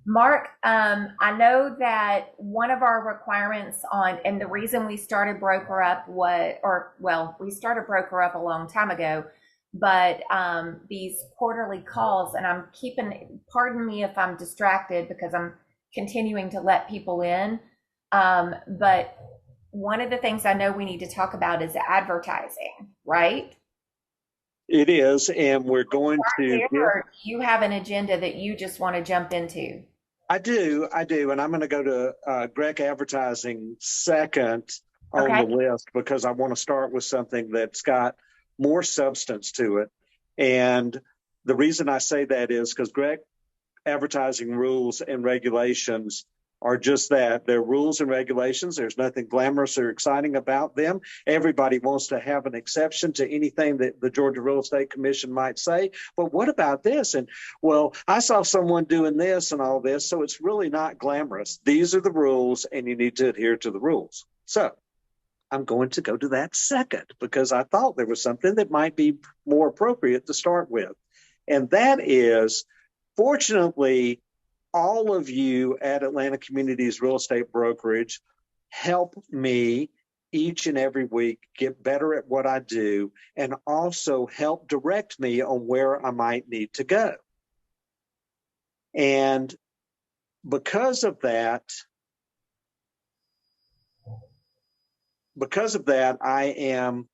Mark, I know that one of our requirements on, and the reason we started Broker Up we started Broker Up a long time ago, but these quarterly calls, and pardon me if I'm distracted because I'm continuing to let people in. But one of the things I know we need to talk about is advertising, right? It is, and we're going to There, get, or do you have an agenda that you just want to jump into? I do, and I'm going to go to Greg Advertising second on Okay. the list because I want to start with something that's got more substance to it. And the reason I say that is because Greg Advertising rules and regulations are just that. They're rules and regulations. There's nothing glamorous or exciting about them. Everybody wants to have an exception to anything that the Georgia Real Estate Commission might say. But what about this? And well, I saw someone doing this and all this. So it's really not glamorous. These are the rules, and you need to adhere to the rules. So I'm going to go to that second because I thought there was something that might be more appropriate to start with. And that is, fortunately, all of you at Atlanta Communities Real Estate Brokerage help me each and every week get better at what I do and also help direct me on where I might need to go. And because of that, I am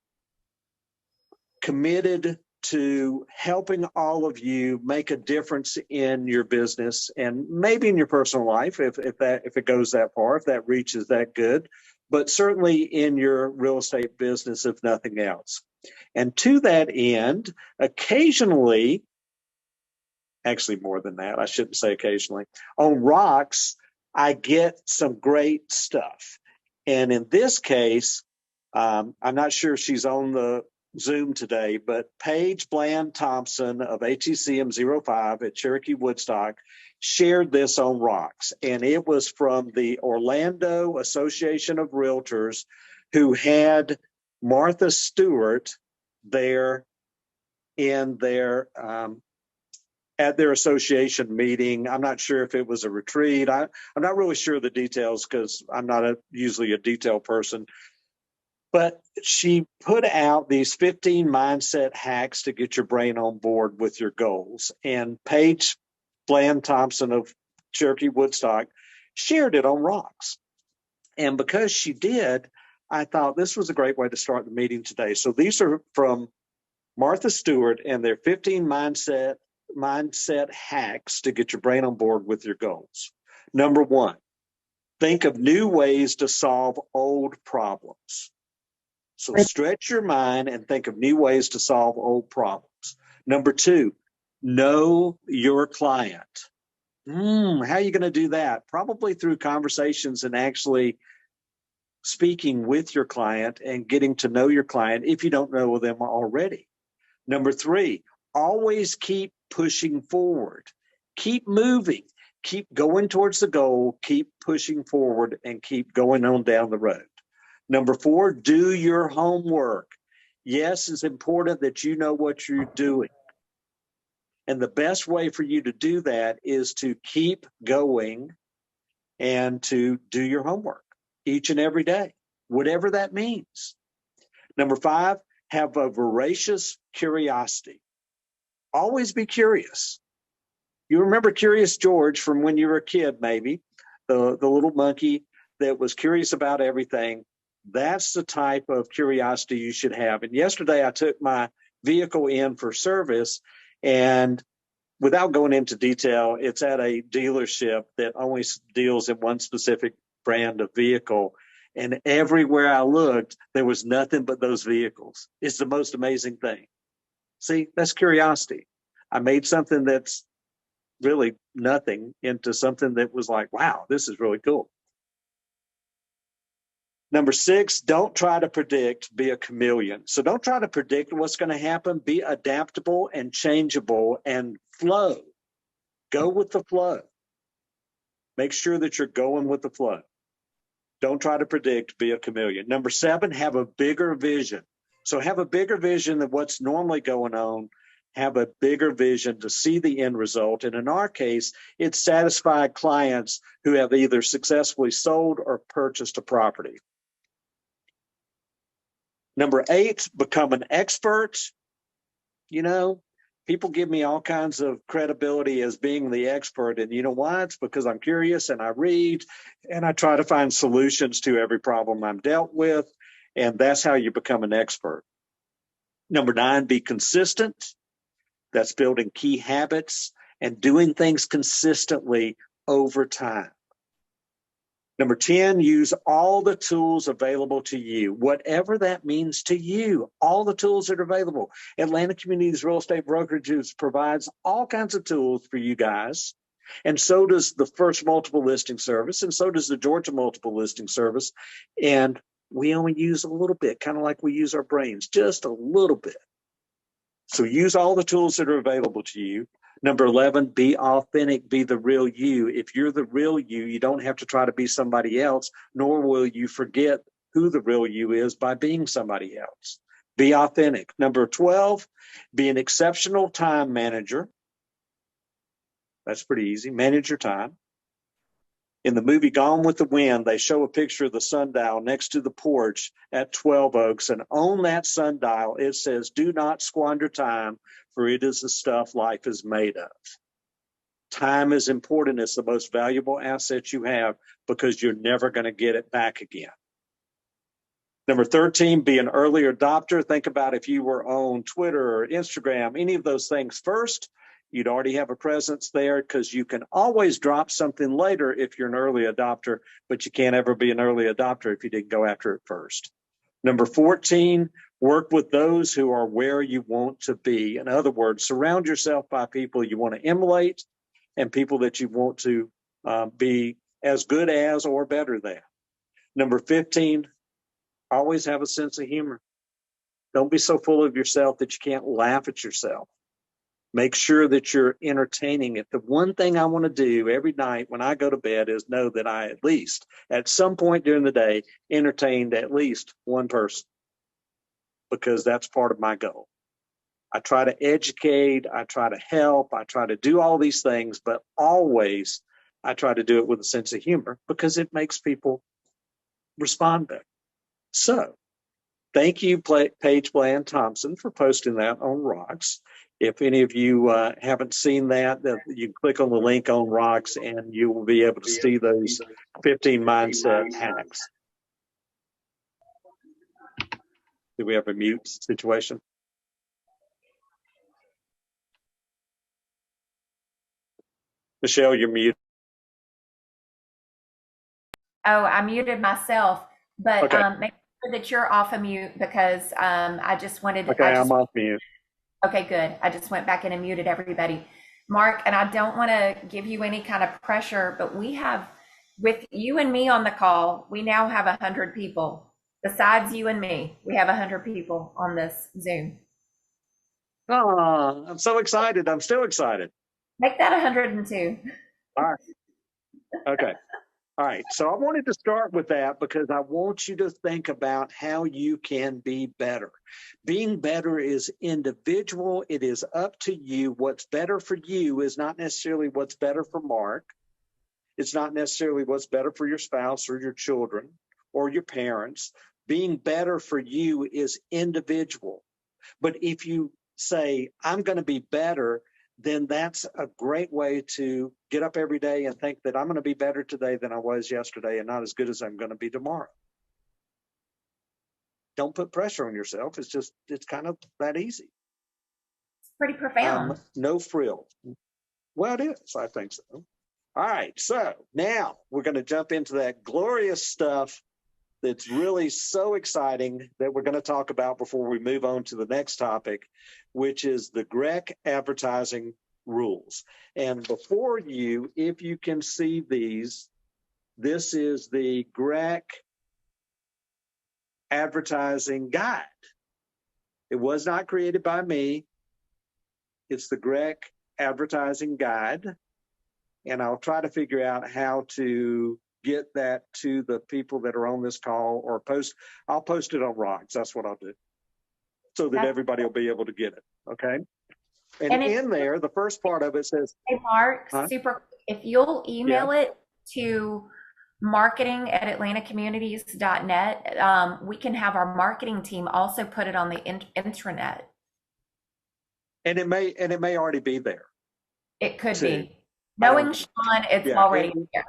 committed to helping all of you make a difference in your business and maybe in your personal life if it goes that far, if that reaches that good, but certainly in your real estate business, if nothing else. And to that end, occasionally, actually more than that, I shouldn't say occasionally, on Rocks, I get some great stuff. And in this case, I'm not sure if she's on the Zoom today, but Paige Bland Thompson of HECM05 at Cherokee Woodstock shared this on Rocks. And it was from the Orlando Association of Realtors, who had Martha Stewart there in their at their association meeting. I'm not sure if it was a retreat. I'm not really sure of the details because I'm not usually a detail person. But she put out these 15 mindset hacks to get your brain on board with your goals. And Paige Bland Thompson of Cherokee Woodstock shared it on Rocks. And because she did, I thought this was a great way to start the meeting today. So these are from Martha Stewart and their 15 mindset hacks to get your brain on board with your goals. Number one, think of new ways to solve old problems. So stretch your mind and think of new ways to solve old problems. Number two, know your client. How are you going to do that? Probably through conversations and actually speaking with your client and getting to know your client if you don't know them already. Number three, always keep pushing forward. Keep moving. Keep going towards the goal. Keep pushing forward and keep going on down the road. Number four, do your homework. Yes, it's important that you know what you're doing. And the best way for you to do that is to keep going and to do your homework each and every day, whatever that means. Number five, have a voracious curiosity. Always be curious. You remember Curious George from when you were a kid, maybe, the little monkey that was curious about everything. That's the type of curiosity you should have. And yesterday I took my vehicle in for service, and without going into detail, it's at a dealership that only deals in one specific brand of vehicle. And everywhere I looked, there was nothing but those vehicles. It's the most amazing thing. See, that's curiosity. I made something that's really nothing into something that was like, wow, this is really cool. Number six, don't try to predict, be a chameleon. So don't try to predict what's going to happen. Be adaptable and changeable and flow. Go with the flow. Make sure that you're going with the flow. Don't try to predict, be a chameleon. Number seven, have a bigger vision. So have a bigger vision than what's normally going on have a bigger vision to see the end result. And in our case, it's satisfied clients who have either successfully sold or purchased a property. Number 8, become an expert. You know, people give me all kinds of credibility as being the expert. And you know why? It's because I'm curious and I read and I try to find solutions to every problem I'm dealt with. And that's how you become an expert. Number 9, be consistent. That's building key habits and doing things consistently over time. Number 10, use all the tools available to you, whatever that means to you, all the tools that are available. Atlantic Communities Real Estate Brokerages provides all kinds of tools for you guys. And so does the First Multiple Listing Service, and so does the Georgia Multiple Listing Service. And we only use a little bit, kind of like we use our brains, just a little bit. So use all the tools that are available to you. Number 11, be authentic, be the real you. If you're the real you, you don't have to try to be somebody else, nor will you forget who the real you is by being somebody else. Be authentic. Number 12, be an exceptional time manager. That's pretty easy. Manage your time. In the movie Gone with the Wind, they show a picture of the sundial next to the porch at 12 Oaks. And on that sundial, it says, do not squander time, for it is the stuff life is made of. Time is important. It's the most valuable asset you have because you're never going to get it back again. Number 13, be an early adopter. Think about if you were on Twitter or Instagram, any of those things first. You'd already have a presence there because you can always drop something later if you're an early adopter, but you can't ever be an early adopter if you didn't go after it first. Number 14, work with those who are where you want to be. In other words, surround yourself by people you want to emulate and people that you want to be as good as or better than. Number 15, always have a sense of humor. Don't be so full of yourself that you can't laugh at yourself. Make sure that you're entertaining it. The one thing I want to do every night when I go to bed is know that I at least, at some point during the day, entertained at least one person, because that's part of my goal. I try to educate, I try to help, I try to do all these things, but always I try to do it with a sense of humor because it makes people respond better. So, thank you, Paige Bland Thompson, for posting that on Rocks. If any of you haven't seen that, you can click on the link on Rocks and you will be able to see those 15 mindset hacks. Do we have a mute situation? Michelle, you're muted. Oh, I muted myself, but Okay. make sure that you're off of mute because I just wanted to. Okay, I'm off mute. Okay, good. I just went back in and muted everybody. Mark, and I don't want to give you any kind of pressure, but we have, with you and me on the call, we now have 100 people. Besides you and me, we have 100 people on this Zoom. Oh, I'm so excited. I'm still excited. Make that 102. All right. Okay. All right. So I wanted to start with that because I want you to think about how you can be better. Being better is individual. It is up to you. What's better for you is not necessarily what's better for Mark. It's not necessarily what's better for your spouse or your children or your parents. Being better for you is individual. But if you say, I'm going to be better, then that's a great way to get up every day and think that I'm going to be better today than I was yesterday and not as good as I'm going to be tomorrow. Don't put pressure on yourself. It's kind of that easy. It's pretty profound. No frills. Well, it is. I think so. All right. So now we're going to jump into that glorious stuff that's really so exciting that we're going to talk about before we move on to the next topic, which is the GREC advertising rules. And before you, if you can see these, this is the GREC advertising guide. It was not created by me. It's the GREC advertising guide. And I'll try to figure out how to get that to the people that are on this call or I'll post it on Rocks. That's what I'll do so that everybody will be able to get it. Okay. And And in there, the first part of it says, hey, Mark, huh? super, if you'll Yeah. email it to marketing@atlantacommunities.net, we can have our marketing team also put it on the intranet. And it may already be there It could too. be. I don't Knowing know. Sean, it's Yeah. already there.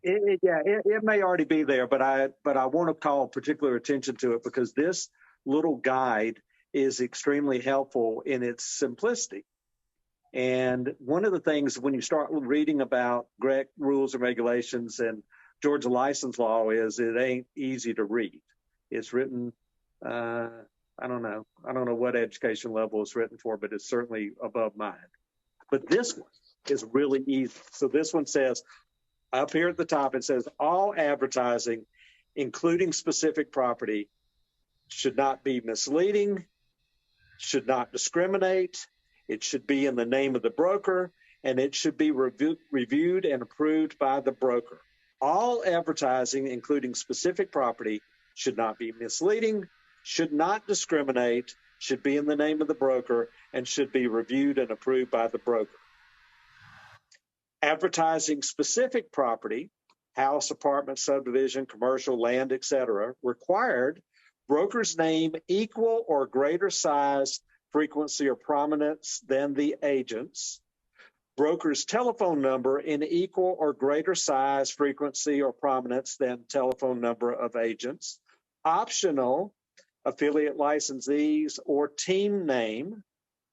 It may already be there, but I want to call particular attention to it because this little guide is extremely helpful in its simplicity. And one of the things when you start reading about GREC rules and regulations and Georgia license law is it ain't easy to read. It's written, I don't know what education level it's written for, but it's certainly above mine. But this one is really easy. So this one says, up here at the top, it says all advertising, including specific property, should not be misleading, should not discriminate, it should be in the name of the broker, and it should be reviewed and approved by the broker. All advertising, including specific property, should not be misleading, should not discriminate, should be in the name of the broker, and should be reviewed and approved by the broker. Advertising specific property, house, apartment, subdivision, commercial, land, etc., required broker's name equal or greater size, frequency, or prominence than the agent's, broker's telephone number in equal or greater size, frequency, or prominence than telephone number of agents, optional affiliate licensees or team name,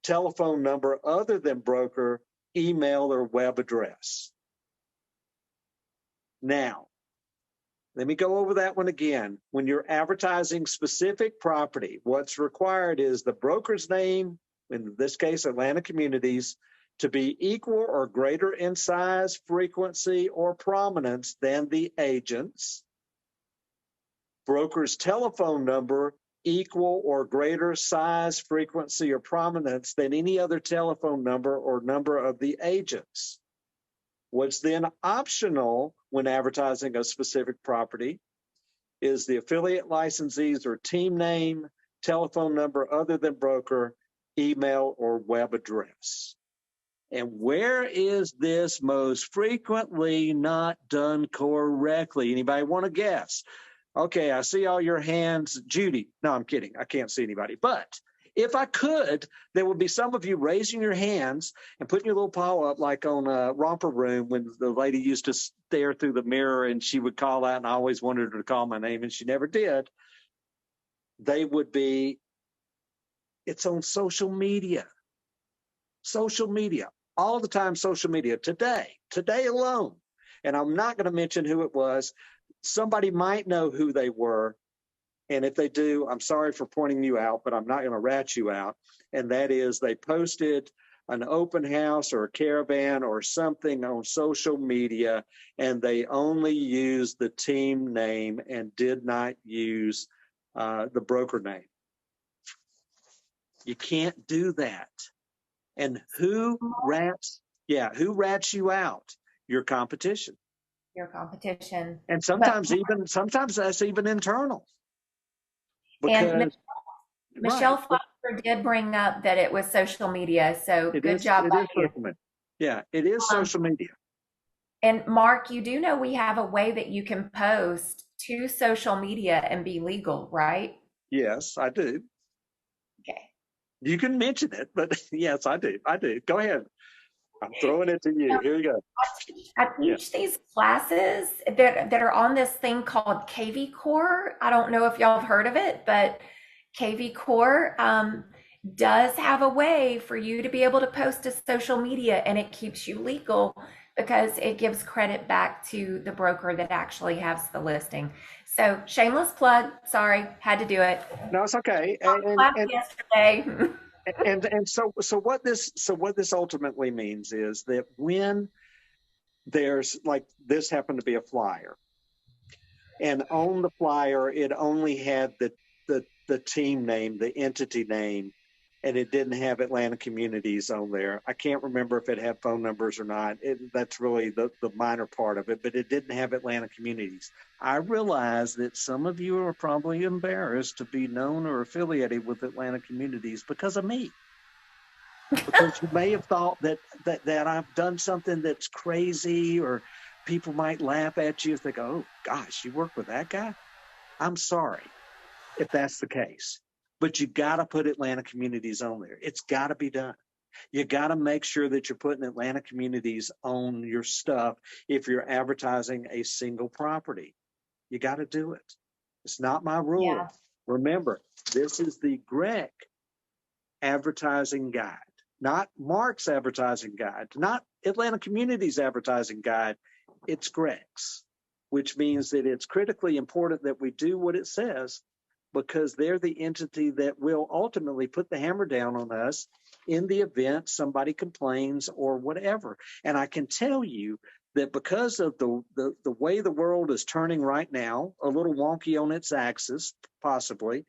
telephone number other than broker, email, or web address. Now, let me go over that one again. When you're advertising specific property, what's required is the broker's name, in this case, Atlanta Communities, to be equal or greater in size, frequency, or prominence than the agent's. Broker's telephone number equal or greater size, frequency, or prominence than any other telephone number or number of the agents. What's then optional when advertising a specific property is the affiliate licensees or team name, telephone number other than broker, email, or web address. And where is this most frequently not done correctly? Anybody want to guess? Okay, I see all your hands. Judy. No, I'm kidding. I can't see anybody. But if I could, there would be some of you raising your hands and putting your little paw up like on a Romper Room when the lady used to stare through the mirror and she would call out, and I always wanted her to call my name and she never did. They would be, it's on social media. Social media. All the time, social media. Today alone. And I'm not going to mention who it was. Somebody might know who they were. And if they do, I'm sorry for pointing you out, but I'm not going to rat you out. And that is they posted an open house or a caravan or something on social media, and they only used the team name and did not use the broker name. You can't do that. And who rats you out? Your competition. Your competition. And sometimes that's even internal. And Because Michelle right. Foster did bring up that it was social media, so good job It by is you. social media. Yeah, it is social media. And Mark, you do know we have a way that you can post to social media and be legal, right? Yes, I do. Okay. You can mention it, but yes, I do. Go ahead. I'm throwing it to you. Here you go. I teach these classes that are on this thing called KV Core. I don't know if y'all have heard of it, but KV Core does have a way for you to be able to post to social media, and it keeps you legal because it gives credit back to the broker that actually has the listing. So shameless plug. Sorry, had to do it. No, it's okay. Yesterday. And so what this ultimately means is that when there's like this happened to be a flyer, and on the flyer it only had the team name, the entity name, and it didn't have Atlanta Communities on there. I can't remember if it had phone numbers or not. That's really the minor part of it, but it didn't have Atlanta Communities. I realize that some of you are probably embarrassed to be known or affiliated with Atlanta Communities because of me. because you may have thought that I've done something that's crazy, or people might laugh at you if they go, "Oh gosh, you work with that guy." I'm sorry if that's the case, but you got to put Atlanta Communities on there. It's got to be done. You got to make sure that you're putting Atlanta Communities on your stuff if you're advertising a single property. You got to do it. It's not my Yeah. rule. Remember, this is the GREC advertising guide, not Mark's advertising guide, not Atlanta Communities advertising guide. It's GREC's, which means that it's critically important that we do what it says, because they're the entity that will ultimately put the hammer down on us in the event somebody complains or whatever. And I can tell you that because of the way the world is turning right now, a little wonky on its axis, possibly,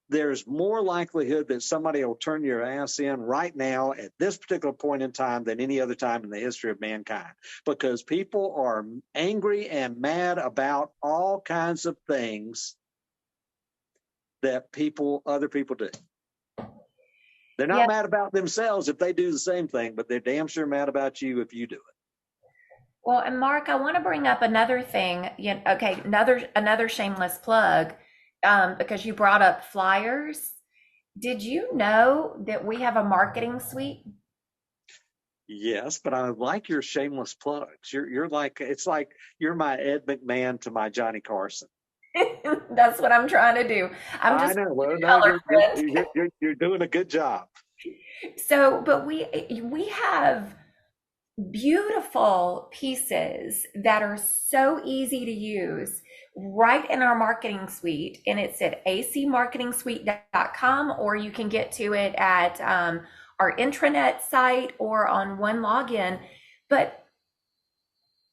there's more likelihood that somebody will turn your ass in right now at this particular point in time than any other time in the history of mankind, because people are angry and mad about all kinds of things that other people do. They're not Yeah. mad about themselves if they do the same thing, but they're damn sure mad about you if you do it. Well, and Mark, I want to bring up another thing. Okay, another shameless plug, because you brought up flyers. Did you know that we have a marketing suite? Yes, but I like your shameless plugs. You're like, it's like you're my Ed McMahon to my Johnny Carson. That's what I'm trying to do. I'm I just know. Well, a no, color friend. you're doing a good job. So, but we have beautiful pieces that are so easy to use right in our marketing suite. And it's at acmarketingsuite.com, or you can get to it at our intranet site or on one login. But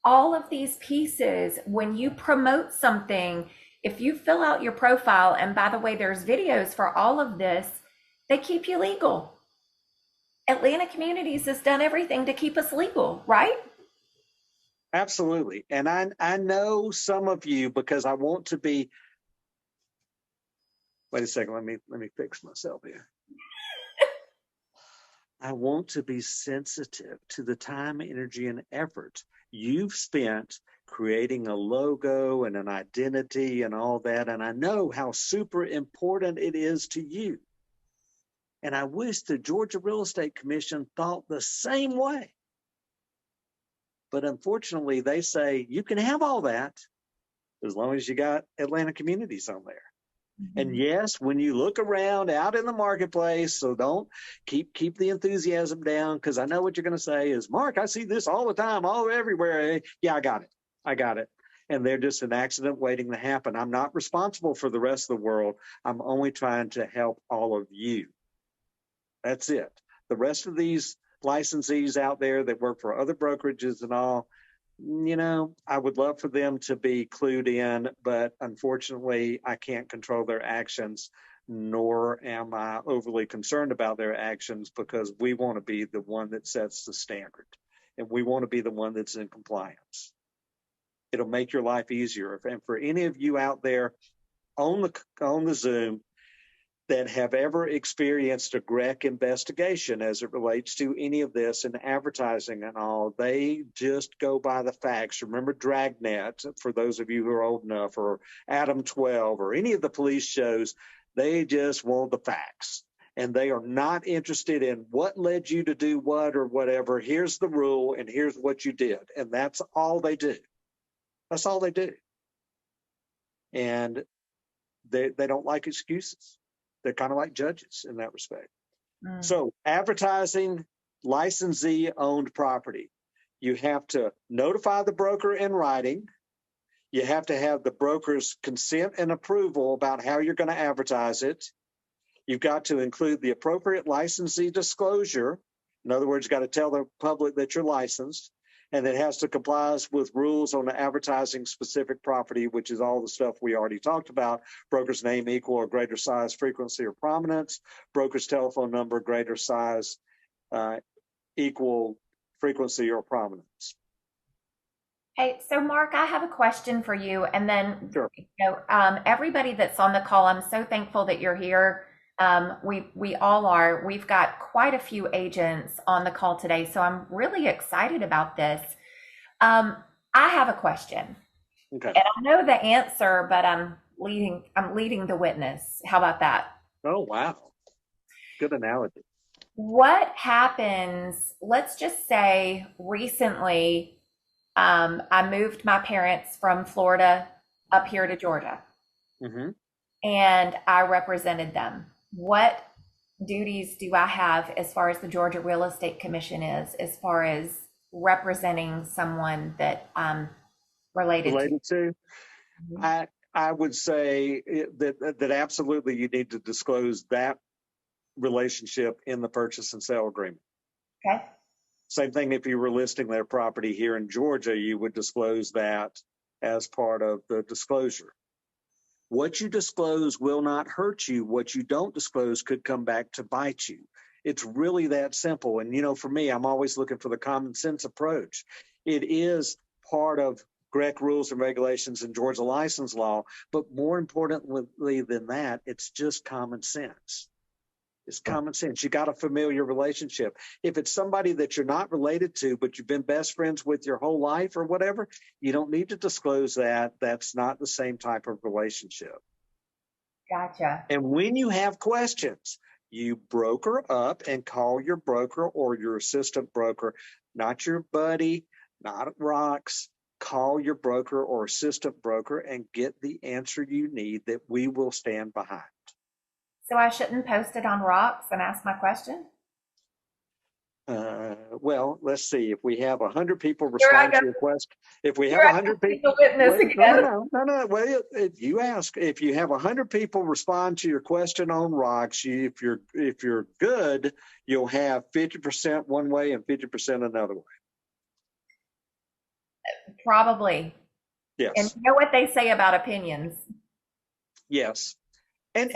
all of these pieces, when you promote something, if you fill out your profile, and by the way, there's videos for all of this, they keep you legal. Atlanta Communities has done everything to keep us legal, right? Absolutely. And I know some of you, because I want to be, wait a second, let me fix myself here. I want to be sensitive to the time, energy, and effort you've spent creating a logo and an identity and all that. And I know how super important it is to you. And I wish the Georgia Real Estate Commission thought the same way. But unfortunately, they say you can have all that as long as you got Atlanta Communities on there. And yes, when you look around out in the marketplace, so don't keep the enthusiasm down, because I know what you're going to say is, Mark, I see this all the time, all everywhere. Yeah, I got it. I got it. And they're just an accident waiting to happen. I'm not responsible for the rest of the world. I'm only trying to help all of you. That's it. The rest of these licensees out there that work for other brokerages and all, I would love for them to be clued in, but unfortunately, I can't control their actions, nor am I overly concerned about their actions, because we want to be the one that sets the standard, and we want to be the one that's in compliance. It'll make your life easier. And for any of you out there on the Zoom that have ever experienced a GREC investigation as it relates to any of this in advertising and all, they just go by the facts. Remember Dragnet, for those of you who are old enough, or Adam 12, or any of the police shows, they just want the facts. And they are not interested in what led you to do what or whatever. Here's the rule, and here's what you did. And that's all they do. That's all they do. And they don't like excuses. They're kind of like judges in that respect. So advertising licensee owned property, you have to notify the broker in writing. You have to have the broker's consent and approval about how you're going to advertise it. You've got to include the appropriate licensee disclosure. In other words, you've got to tell the public that you're licensed. And it has to comply with rules on the advertising specific property, which is all the stuff we already talked about. Broker's name equal or greater size, frequency, or prominence. Broker's telephone number, greater size, equal frequency or prominence. Hey, so Mark, I have a question for you. And then, Sure. everybody that's on the call, I'm so thankful that you're here. We all are. We've got quite a few agents on the call today, so I'm really excited about this. I have a question, Okay. and I know the answer, but I'm leading the witness. How about that? Oh, wow. Good analogy. What happens? Let's just say recently, I moved my parents from Florida up here to Georgia, Hmm. and I represented them. What duties do I have as far as the Georgia Real Estate Commission is, as far as representing someone that I'm related to? Related to, Mhm. I would say that absolutely you need to disclose that relationship in the purchase and sale agreement. Okay. Same thing if you were listing their property here in Georgia, you would disclose that as part of the disclosure. What you disclose will not hurt you. What you don't disclose could come back to bite you. It's really that simple. And, for me, I'm always looking for the common sense approach. It is part of GREC rules and regulations and Georgia license law, but more importantly than that, it's just common sense. It's common sense. You got a familiar relationship. If it's somebody that you're not related to, but you've been best friends with your whole life or whatever, you don't need to disclose that. That's not the same type of relationship. Gotcha. And when you have questions, you broker up and call your broker or your assistant broker, not your buddy, not at Rocks. Call your broker or assistant broker and get the answer you need that we will stand behind. So I shouldn't post it on Rocks and ask my question? Well, let's see. If we have 100 people Here I respond go. to your question, if we have Here I go 100 being people, the witness wait, no, no, again. no, no, no. Well, you ask if you have 100 people respond to your question on Rocks. If you're good, you'll have 50% one way and 50% another way. Probably. And Yes, you know what they say about opinions. yes. And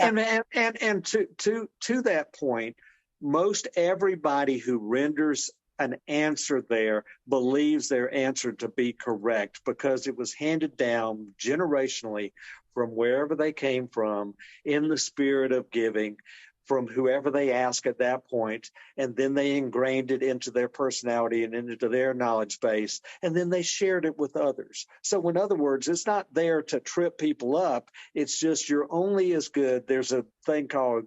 So, to that point, most everybody who renders an answer there believes their answer to be correct because it was handed down generationally from wherever they came from in the spirit of giving from whoever they ask at that point, and then they ingrained it into their personality and into their knowledge base, and then they shared it with others. So in other words, it's not there to trip people up. It's just you're only as good. There's a thing called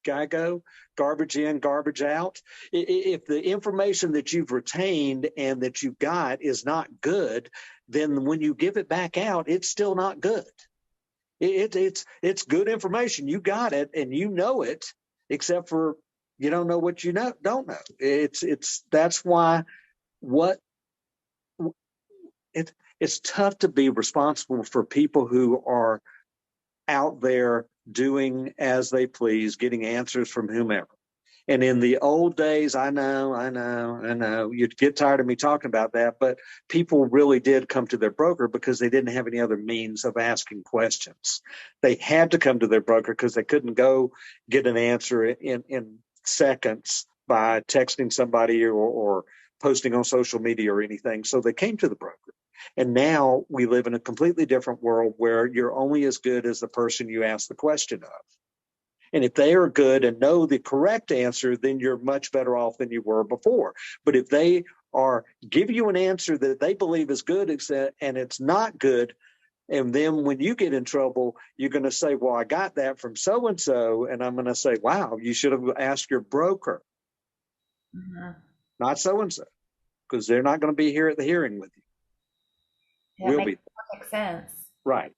GIGO, garbage in, garbage out. If the information that you've retained and that you got is not good, then when you give it back out, it's still not good. It's good information. You got it and you know it, except for you don't know what you don't know. That's why what it's tough to be responsible for people who are out there doing as they please, getting answers from whomever. And in the old days, I know, you'd get tired of me talking about that, but people really did come to their broker because they didn't have any other means of asking questions. They had to come to their broker because they couldn't go get an answer in seconds by texting somebody or posting on social media or anything. So they came to the broker. And now we live in a completely different world where you're only as good as the person you ask the question of. And if they are good and know the correct answer, then you're much better off than you were before. But if they are give you an answer that they believe is good and it's not good, and then when you get in trouble, you're going to say, well, I got that from so and so. And I'm going to say, wow, you should have asked your broker, mhm. not so and so, because they're not going to be here at the hearing with you. That We'll makes be perfect sense. right.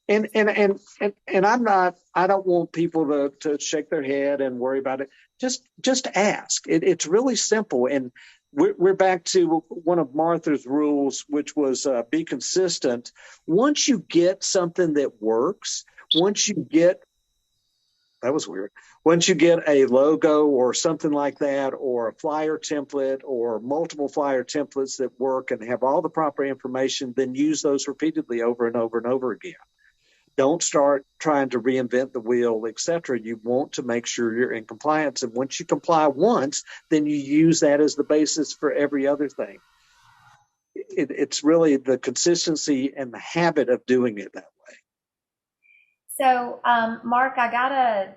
And I don't want people to shake their head and worry about it. Just ask. It's really simple. And we're back to one of Martha's rules, which was be consistent. Once you get something that works, that was weird. Once you get a logo or something like that, or a flyer template or multiple flyer templates that work and have all the proper information, then use those repeatedly over and over and over again. Don't start trying to reinvent the wheel, etc. You want to make sure you're in compliance. And once you comply once, then you use that as the basis for every other thing. It's really the consistency and the habit of doing it that way. So, Mark, I got a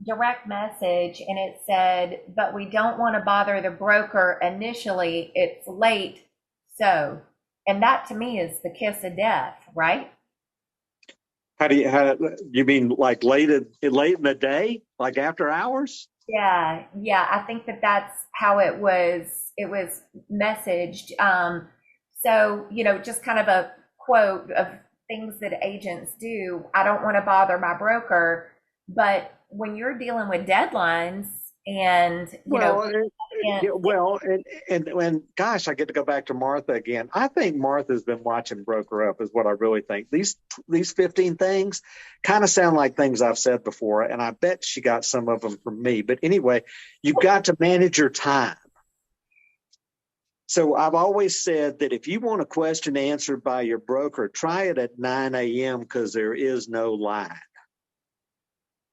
direct message and it said, but we don't want to bother the broker initially. It's late. So, and that to me is the kiss of death, right? How you mean like late in the day, like after hours? Yeah, yeah. I think that that's how it was messaged. So, just kind of a quote of things that agents do. I don't want to bother my broker, but when you're dealing with deadlines and, Well, and yeah, well, and gosh, I get to go back to Martha again. I think Martha's been watching Broker Up, is what I really think. These 15 things kind of sound like things I've said before, and I bet she got some of them from me. But anyway, you've got to manage your time. So I've always said that if you want a question answered by your broker, try it at 9 a.m. because there is no line.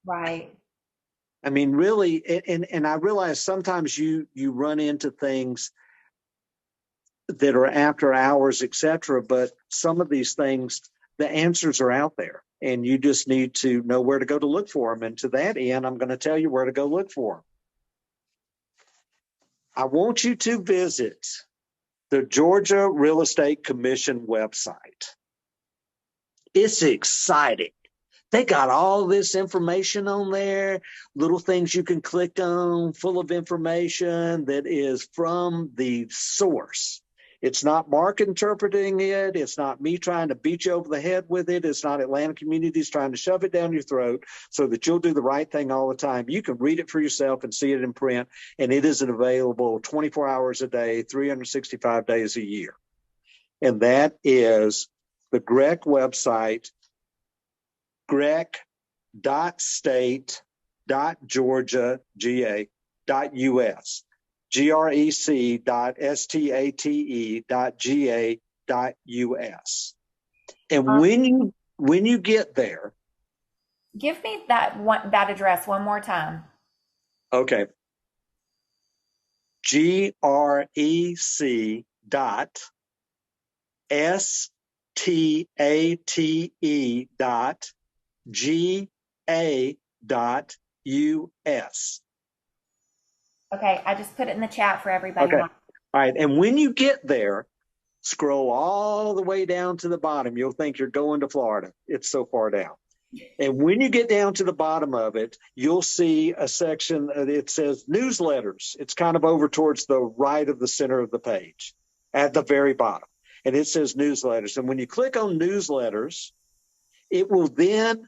right. I mean, really, and I realize sometimes you run into things that are after hours, et cetera, but some of these things, the answers are out there, and you just need to know where to go to look for them. And to that end, I'm going to tell you where to go look for them. I want you to visit the Georgia Real Estate Commission website. It's exciting. They got all this information on there, little things you can click on, full of information that is from the source. It's not Mark interpreting it. It's not me trying to beat you over the head with it. It's not Atlanta Communities trying to shove it down your throat so that you'll do the right thing all the time. You can read it for yourself and see it in print, and it is available 24 hours a day, 365 days a year. And that is the GREC website, grec.state.georgia.us, grec.state.ga.us. And when you get there, Give me that address one more time. okay, grec dot state dot ga.us. Okay, I just put it in the chat for everybody. Okay. All right. And when you get there, scroll all the way down to the bottom. You'll think you're going to Florida. It's so far down. And when you get down to the bottom of it, you'll see a section that says newsletters. It's kind of over towards the right of the center of the page at the very bottom. And it says newsletters. And when you click on newsletters, it will then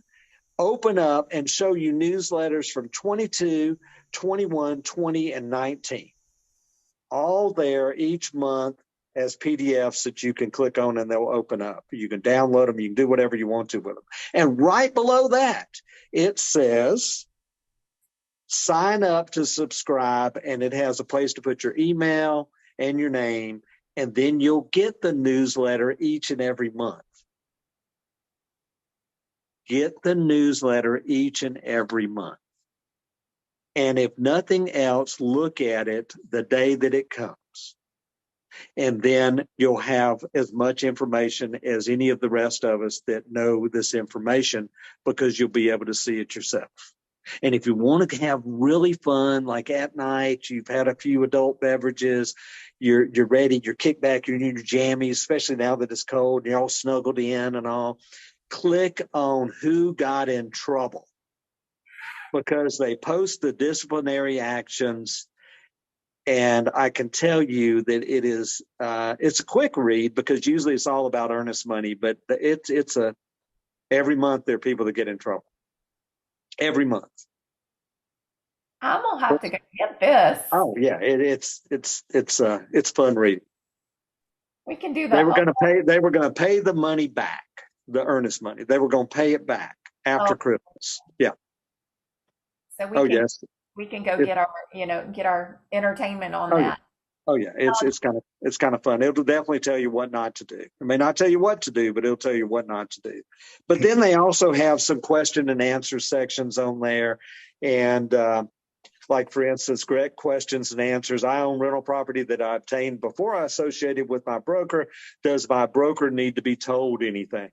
open up and show you newsletters from 22, 21, 20, and 19. All there each month as PDFs that you can click on and they'll open up. You can download them. You can do whatever you want to with them. And right below that, it says sign up to subscribe, and it has a place to put your email and your name, and then you'll get the newsletter each and every month. Get the newsletter each and every month. And if nothing else, look at it the day that it comes. And then you'll have as much information as any of the rest of us that know this information, because you'll be able to see it yourself. And if you want to have really fun, like at night, you've had a few adult beverages, you're ready, you're kicked back, you're in your jammies, especially now that it's cold, you're all snuggled in and all, click on who got in trouble, because they post the disciplinary actions. And I can tell you that it's a quick read, because usually it's all about earnest money, but every month there are people that get in trouble. Every month. I'm gonna have to go get this. Oh yeah, it's fun reading. We can do that. They were gonna pay the money back, the earnest money. They were gonna pay it back after Christmas. Yeah. So yes. We can go get our entertainment on that. Oh yeah, it's kind of fun. It'll definitely tell you what not to do. It may not tell you what to do, but it'll tell you what not to do. But then they also have some question and answer sections on there, and like for instance, Greg questions and answers. I own rental property that I obtained before I associated with my broker. Does my broker need to be told anything?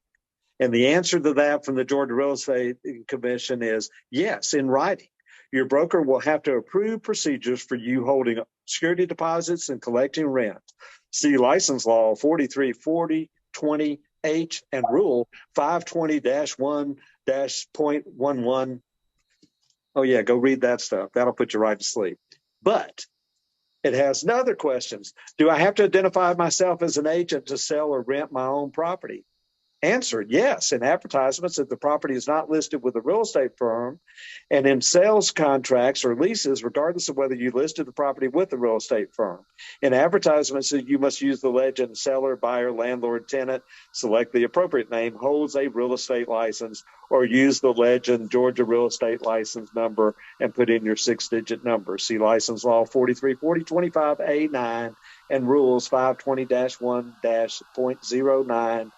And the answer to that from the Georgia Real Estate Commission is yes, in writing. Your broker will have to approve procedures for you holding security deposits and collecting rent. See License Law 434020H and Rule 520-1-.11. Oh, yeah, go read that stuff. That'll put you right to sleep. But it has other questions. Do I have to identify myself as an agent to sell or rent my own property? Answer, yes. In advertisements, if the property is not listed with a real estate firm, and in sales contracts or leases, regardless of whether you listed the property with a real estate firm. In advertisements, you must use the legend seller, buyer, landlord, tenant, select the appropriate name, holds a real estate license, or use the legend Georgia Real Estate License Number and put in your 6-digit number. See License Law 434025A9 and Rules 520-1-.09.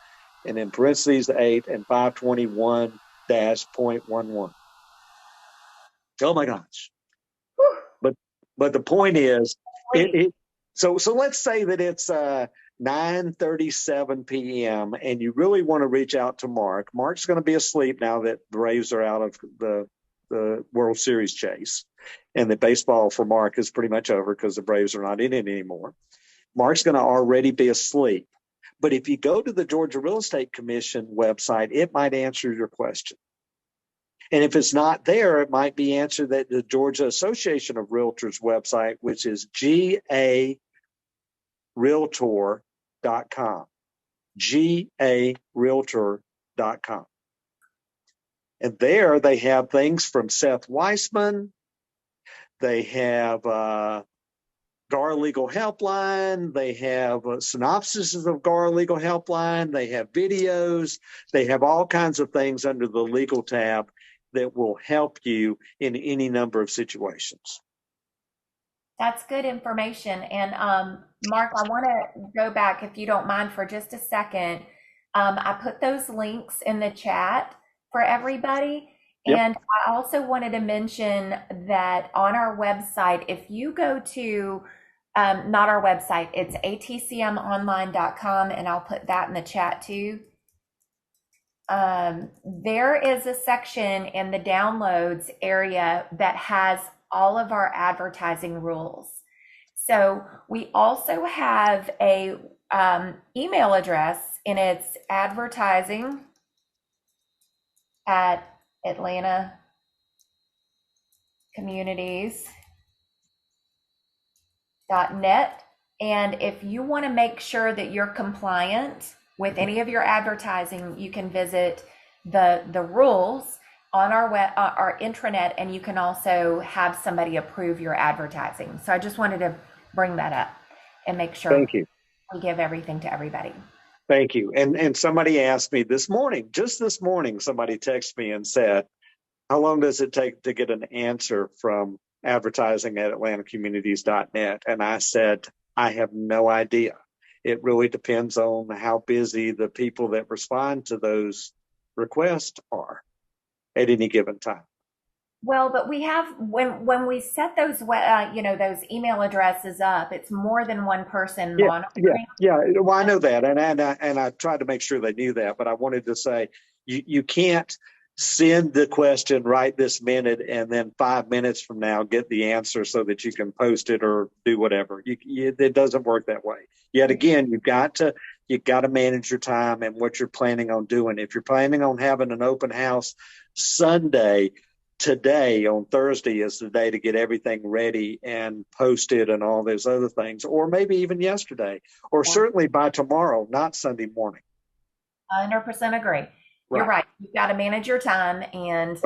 and in parentheses 8 and 521-.11. Oh my gosh. Whew. But the point is, so let's say that it's 9:37 p.m. and you really want to reach out to Mark. Mark's going to be asleep now that the Braves are out of the World Series chase, and the baseball for Mark is pretty much over because the Braves are not in it anymore. Mark's going to already be asleep. But if you go to the Georgia Real Estate Commission website, it might answer your question. And if it's not there, it might be answered at the Georgia Association of Realtors website, which is garealtor.com. garealtor.com. And there they have things from Seth Weissman. They have GAR Legal Helpline. They have synopsises of GAR Legal Helpline. They have videos. They have all kinds of things under the legal tab that will help you in any number of situations. That's good information. And Mark, I want to go back, if you don't mind, for just a second. I put those links in the chat for everybody. Yep. And I also wanted to mention that on our website, if you go to not our website, it's atcmonline.com, and I'll put that in the chat too. There is a section in the downloads area that has all of our advertising rules. So we also have a email address, and it's advertising@atlantacommunities.net. And if you want to make sure that you're compliant with any of your advertising, you can visit the rules on our intranet, and you can also have somebody approve your advertising. So I just wanted to bring that up and make sure Thank you. we give everything to everybody. Thank you. And somebody asked me this morning, somebody texted me and said, how long does it take to get an answer from advertising at atlantacommunities.net? And I said, I have no idea. It really depends on how busy the people that respond to those requests are at any given time. Well, but we have, when we set those those email addresses up, it's more than one person monitoring. Yeah. Well, I know that, and I tried to make sure they knew that, but I wanted to say you can't send the question right this minute and then 5 minutes from now get the answer so that you can post it or do whatever. It doesn't work that way. Yet again, you've got to manage your time and what you're planning on doing. If you're planning on having an open house Sunday, today on Thursday is the day to get everything ready and posted and all those other things, or maybe even yesterday, or certainly by tomorrow, not Sunday morning. 100% agree. You're right. You've got to manage your time and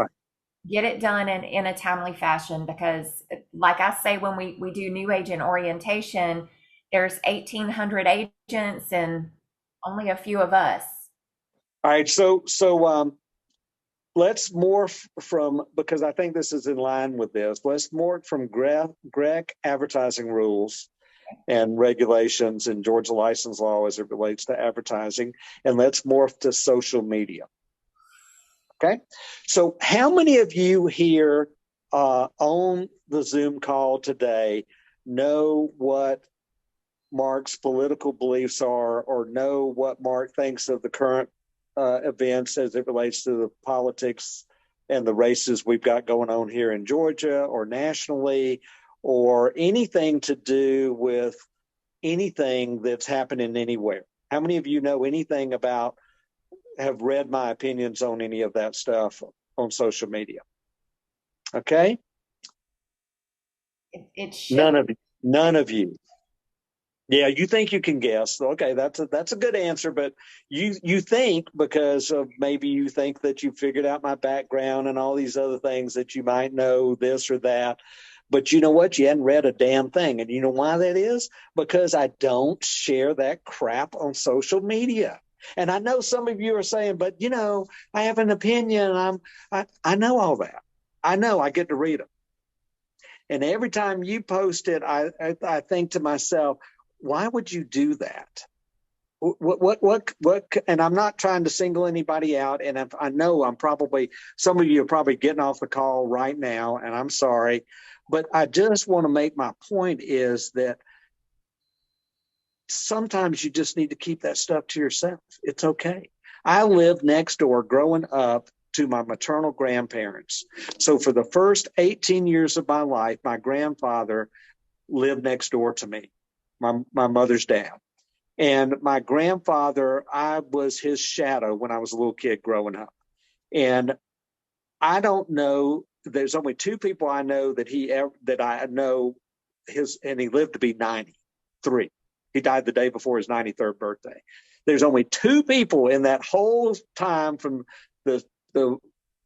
get it done in a timely fashion, because like I say, when we do new agent orientation, there's 1,800 agents and only a few of us. All right. So let's morph from, because I think this is in line with this, let's morph from GREC advertising rules and regulations and Georgia license law as it relates to advertising, and let's morph to social media. Okay, so how many of you here on the Zoom call today know what Mark's political beliefs are, or know what Mark thinks of the current events as it relates to the politics and the races we've got going on here in Georgia or nationally, or anything to do with anything that's happening anywhere? How many of you know anything about, have read my opinions on any of that stuff on social media? Okay. It should. None of you. Yeah, you think you can guess. Okay, that's a good answer, but you think, because of maybe you think that you figured out my background and all these other things, that you might know this or that. But you know what? You hadn't read a damn thing. And you know why that is? Because I don't share that crap on social media. And I know some of you are saying, but I have an opinion. I know all that. I know. I get to read them. And every time you post it, I think to myself, why would you do that? What? And I'm not trying to single anybody out. And I know some of you are probably getting off the call right now, and I'm sorry, but I just want to make my point is that sometimes you just need to keep that stuff to yourself. It's okay. I lived next door growing up to my maternal grandparents. So for the first 18 years of my life, my grandfather lived next door to me, my mother's dad. And my grandfather, I was his shadow when I was a little kid growing up. And I don't know, there's only two people I know that I know and he lived to be 93. He died the day before his 93rd birthday. There's only two people in that whole time from the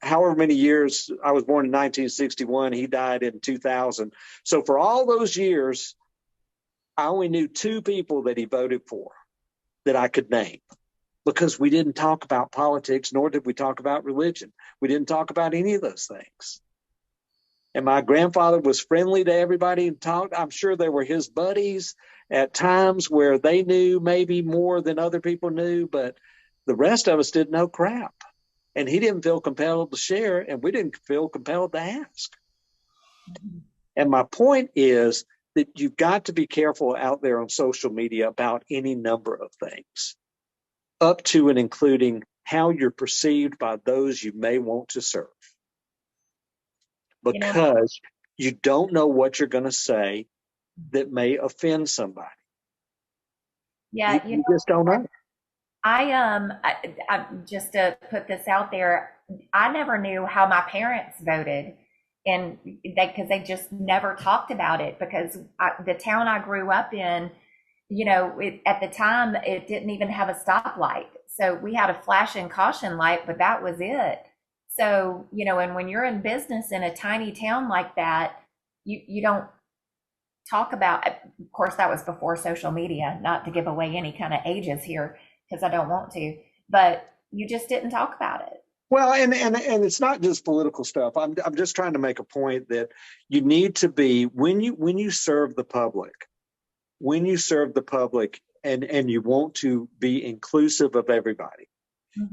however many years. I was born in 1961. He died in 2000. So for all those years, I only knew two people that he voted for that I could name, because we didn't talk about politics, nor did we talk about religion. We didn't talk about any of those things. And my grandfather was friendly to everybody and talked. I'm sure there were his buddies at times where they knew maybe more than other people knew, but the rest of us didn't know crap. And he didn't feel compelled to share, and we didn't feel compelled to ask. And my point is that you've got to be careful out there on social media about any number of things, up to and including how you're perceived by those you may want to serve. Because you don't know what you're going to say that may offend somebody. Yeah, you just don't know. I just to put this out there, I never knew how my parents voted, and because they just never talked about it, because the town I grew up in, at the time it didn't even have a stoplight, so we had a flashing caution light, but that was it. So and when you're in business in a tiny town like that, you don't talk about. Of course, that was before social media. Not to give away any kind of ages here, because I don't want to, but you just didn't talk about it. Well, and it's not just political stuff. I'm just trying to make a point that you need to be, when you serve the public, and you want to be inclusive of everybody,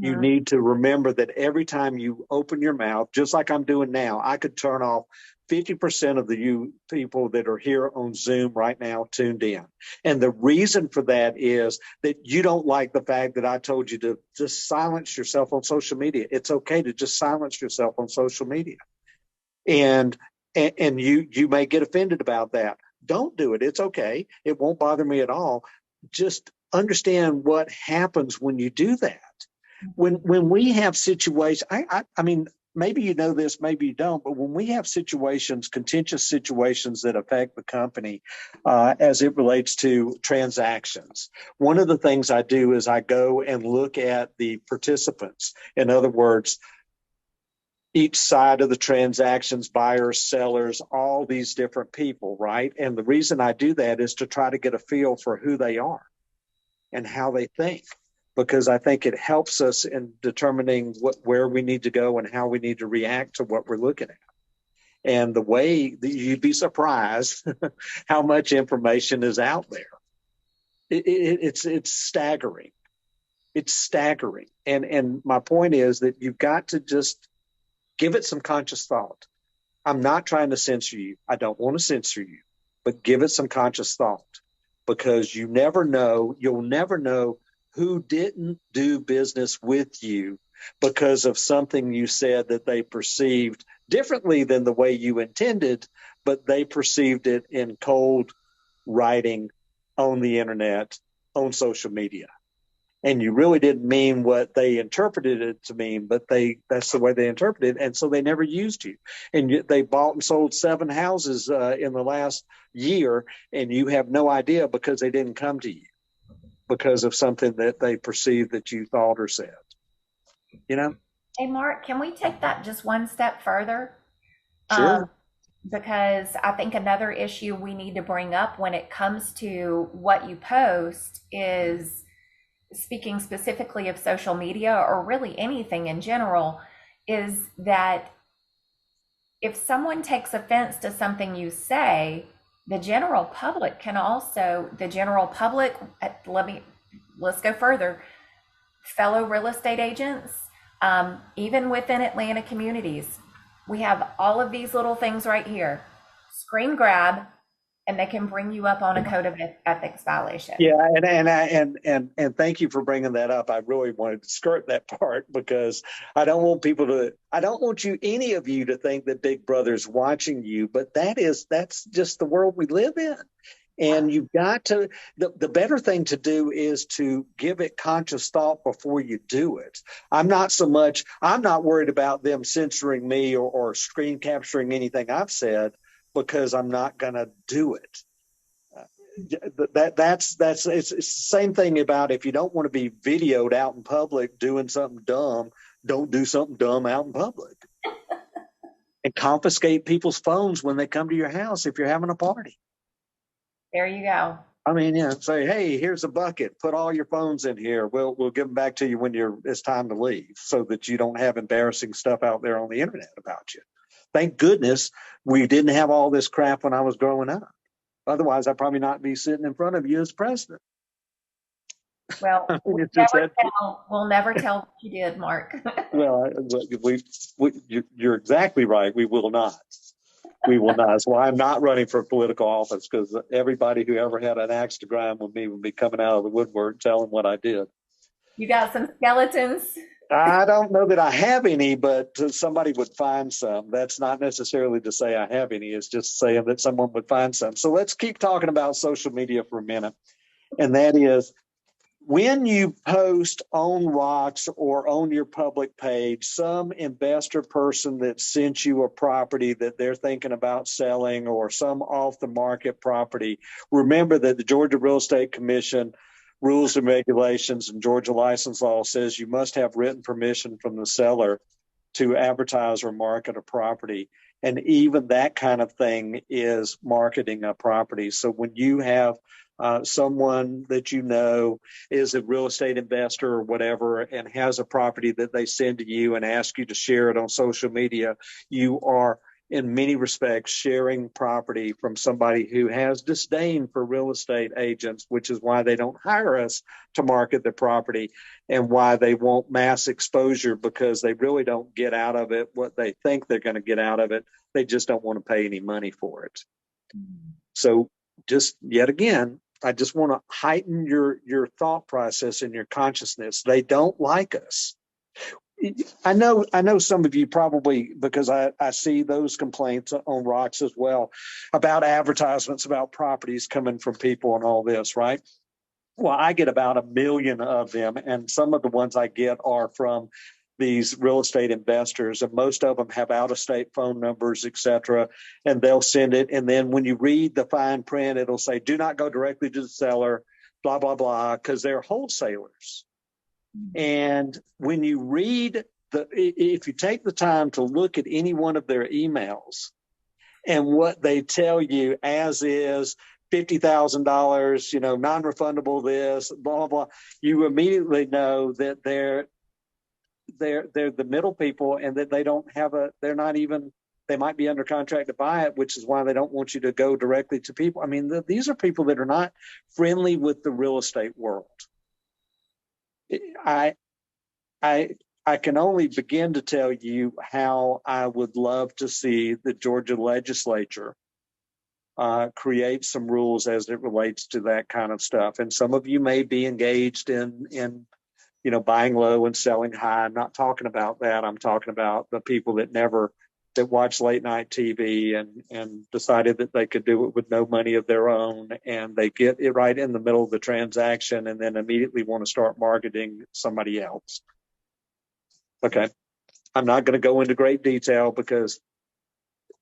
you need to remember that every time you open your mouth, just like I'm doing now, I could turn off 50% of you people that are here on Zoom right now tuned in. And the reason for that is that you don't like the fact that I told you to just silence yourself on social media. It's okay to just silence yourself on social media. And you may get offended about that. Don't do it. It's okay. It won't bother me at all. Just understand what happens when you do that. When we have situations, I mean, maybe you know this, maybe you don't, but when we have situations, contentious situations that affect the company as it relates to transactions, one of the things I do is I go and look at the participants. In other words, each side of the transactions, buyers, sellers, all these different people, right? And the reason I do that is to try to get a feel for who they are and how they think, because I think it helps us in determining where we need to go and how we need to react to what we're looking at. And the way you'd be surprised how much information is out there. It's staggering. It's staggering. And my point is that you've got to just give it some conscious thought. I'm not trying to censor you. I don't want to censor you, but give it some conscious thought, because you'll never know who didn't do business with you because of something you said that they perceived differently than the way you intended, but they perceived it in cold writing on the internet, on social media. And you really didn't mean what they interpreted it to mean, but that's the way they interpreted it. And so they never used you. And they bought and sold 7 houses in the last year, and you have no idea because they didn't come to you because of something that they perceived that you thought or said. You know? Hey, Mark, can we take that just one step further? Sure. Because I think another issue we need to bring up when it comes to what you post is, speaking specifically of social media or really anything in general, is that if someone takes offense to something you say, the general public, let's go further, fellow real estate agents, even within Atlanta communities, we have all of these little things right here. Screen grab, and they can bring you up on a code of ethics violation. Yeah, and thank you for bringing that up. I really wanted to skirt that part because I don't want any of you to think that Big Brother's watching you, but that's just the world we live in. And you've got to, the better thing to do is to give it conscious thought before you do it. I'm not worried about them censoring me or screen capturing anything I've said because I'm not going to do it. It's the same thing about if you don't want to be videoed out in public doing something dumb, don't do something dumb out in public. And confiscate people's phones when they come to your house if you're having a party. There you go. I mean, say, hey, here's a bucket. Put all your phones in here. We'll give them back to you when it's time to leave, so that you don't have embarrassing stuff out there on the internet about you. Thank goodness we didn't have all this crap when I was growing up. Otherwise, I'd probably not be sitting in front of you as president. Well, we'll never tell what you did, Mark. Well, you're exactly right. We will not. We will not. That's why I'm not running for political office, because everybody who ever had an axe to grind with me would be coming out of the woodwork telling what I did. You got some skeletons? I don't know that I have any, but somebody would find some. That's not necessarily to say I have any. It's just saying that someone would find some. So let's keep talking about social media for a minute. And that is, when you post on Rocks or on your public page, some investor person that sent you a property that they're thinking about selling, or some off the market property, remember that the Georgia Real Estate Commission rules and regulations and Georgia license law says you must have written permission from the seller to advertise or market a property. And even that kind of thing is marketing a property. So when you have someone that you know is a real estate investor or whatever and has a property that they send to you and ask you to share it on social media, you are in many respects sharing property from somebody who has disdain for real estate agents, which is why they don't hire us to market the property and why they want mass exposure, because they really don't get out of it what they think they're going to get out of it. They just don't want to pay any money for it. So just yet again, I just want to heighten your thought process and your consciousness. They don't like us. I know some of you probably, because I see those complaints on Rocks as well about advertisements about properties coming from people and all this, right? Well, I get about 1 million of them, and some of the ones I get are from these real estate investors, and most of them have out-of-state phone numbers, et cetera, and they'll send it. And then when you read the fine print, it'll say, do not go directly to the seller, blah, blah, blah, because they're wholesalers. And when you read if you take the time to look at any one of their emails and what they tell you as is, $50,000, non-refundable this, blah, blah, blah, you immediately know that they're the middle people and that they might be under contract to buy it, which is why they don't want you to go directly to people. I mean, these are people that are not friendly with the real estate world. I can only begin to tell you how I would love to see the Georgia legislature create some rules as it relates to that kind of stuff. And some of you may be engaged in buying low and selling high. I'm not talking about that. I'm talking about the people that watch late night TV and decided that they could do it with no money of their own, and they get it right in the middle of the transaction and then immediately want to start marketing somebody else. Okay. I'm not going to go into great detail because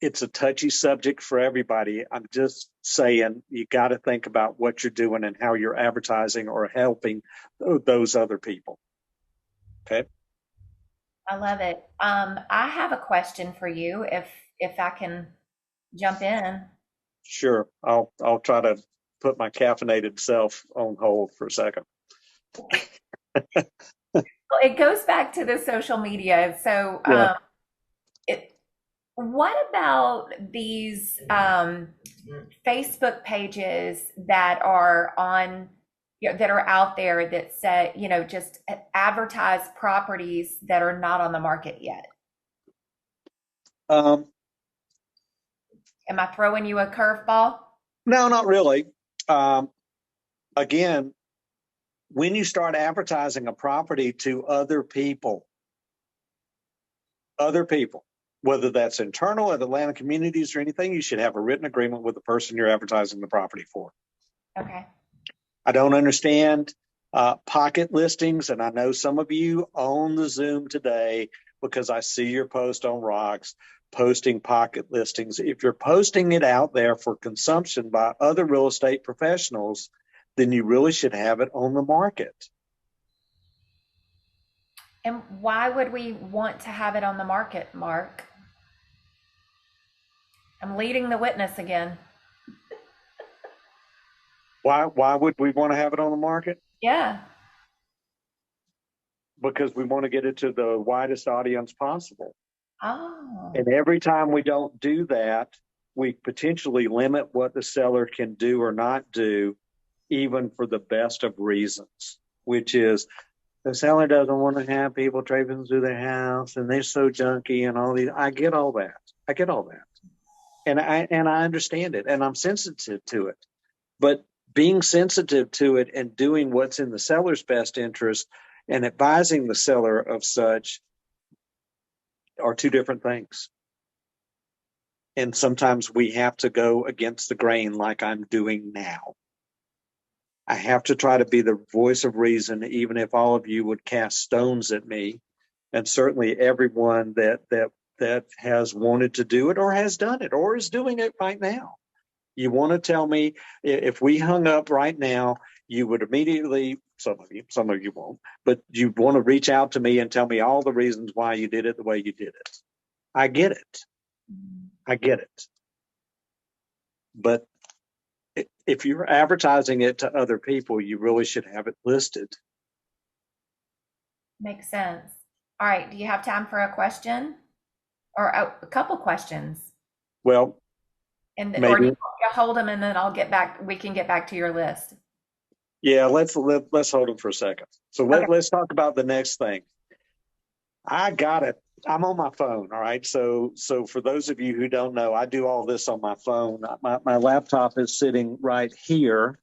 it's a touchy subject for everybody. I'm just saying you got to think about what you're doing and how you're advertising or helping those other people. Okay. I love it. I have a question for you if I can jump in. Sure. I'll try to put my caffeinated self on hold for a second. Well, it goes back to the social media. So, Yeah. what about these Facebook pages that are that are out there that say, just advertise properties that are not on the market yet? Um, Am I throwing you a curveball? no, not really. Again, when you start advertising a property to other people, whether that's internal at Atlanta Communities or anything, you should have a written agreement with the person you're advertising the property for. Okay. I don't understand pocket listings, and I know some of you own the Zoom today because I see your post on Rocks posting pocket listings. If you're posting it out there for consumption by other real estate professionals, then you really should have it on the market. And why would we want to have it on the market, Mark? I'm leading the witness again. Why would we want to have it on the market? Yeah. Because we want to get it to the widest audience possible. Oh. And every time we don't do that, we potentially limit what the seller can do or not do, even for the best of reasons, which is the seller doesn't want to have people traipsing through their house and they're so junky and all these. I get all that. And I understand it, and I'm sensitive to it. But being sensitive to it and doing what's in the seller's best interest and advising the seller of such are two different things. And sometimes we have to go against the grain like I'm doing now. I have to try to be the voice of reason, even if all of you would cast stones at me, and certainly everyone that has wanted to do it or has done it or is doing it right now. You want to tell me if we hung up right now, you would immediately, some of you won't, but you want to reach out to me and tell me all the reasons why you did it the way you did it. I get it. But if you're advertising it to other people, you really should have it listed. Makes sense. All right. Do you have time for a question or a couple questions? Well, And maybe. Or do you hold them and then we can get back to your list. Yeah, let's hold them for a second. So let's talk about the next thing. I got it. I'm on my phone. All right. So for those of you who don't know, I do all this on my phone. My laptop is sitting right here.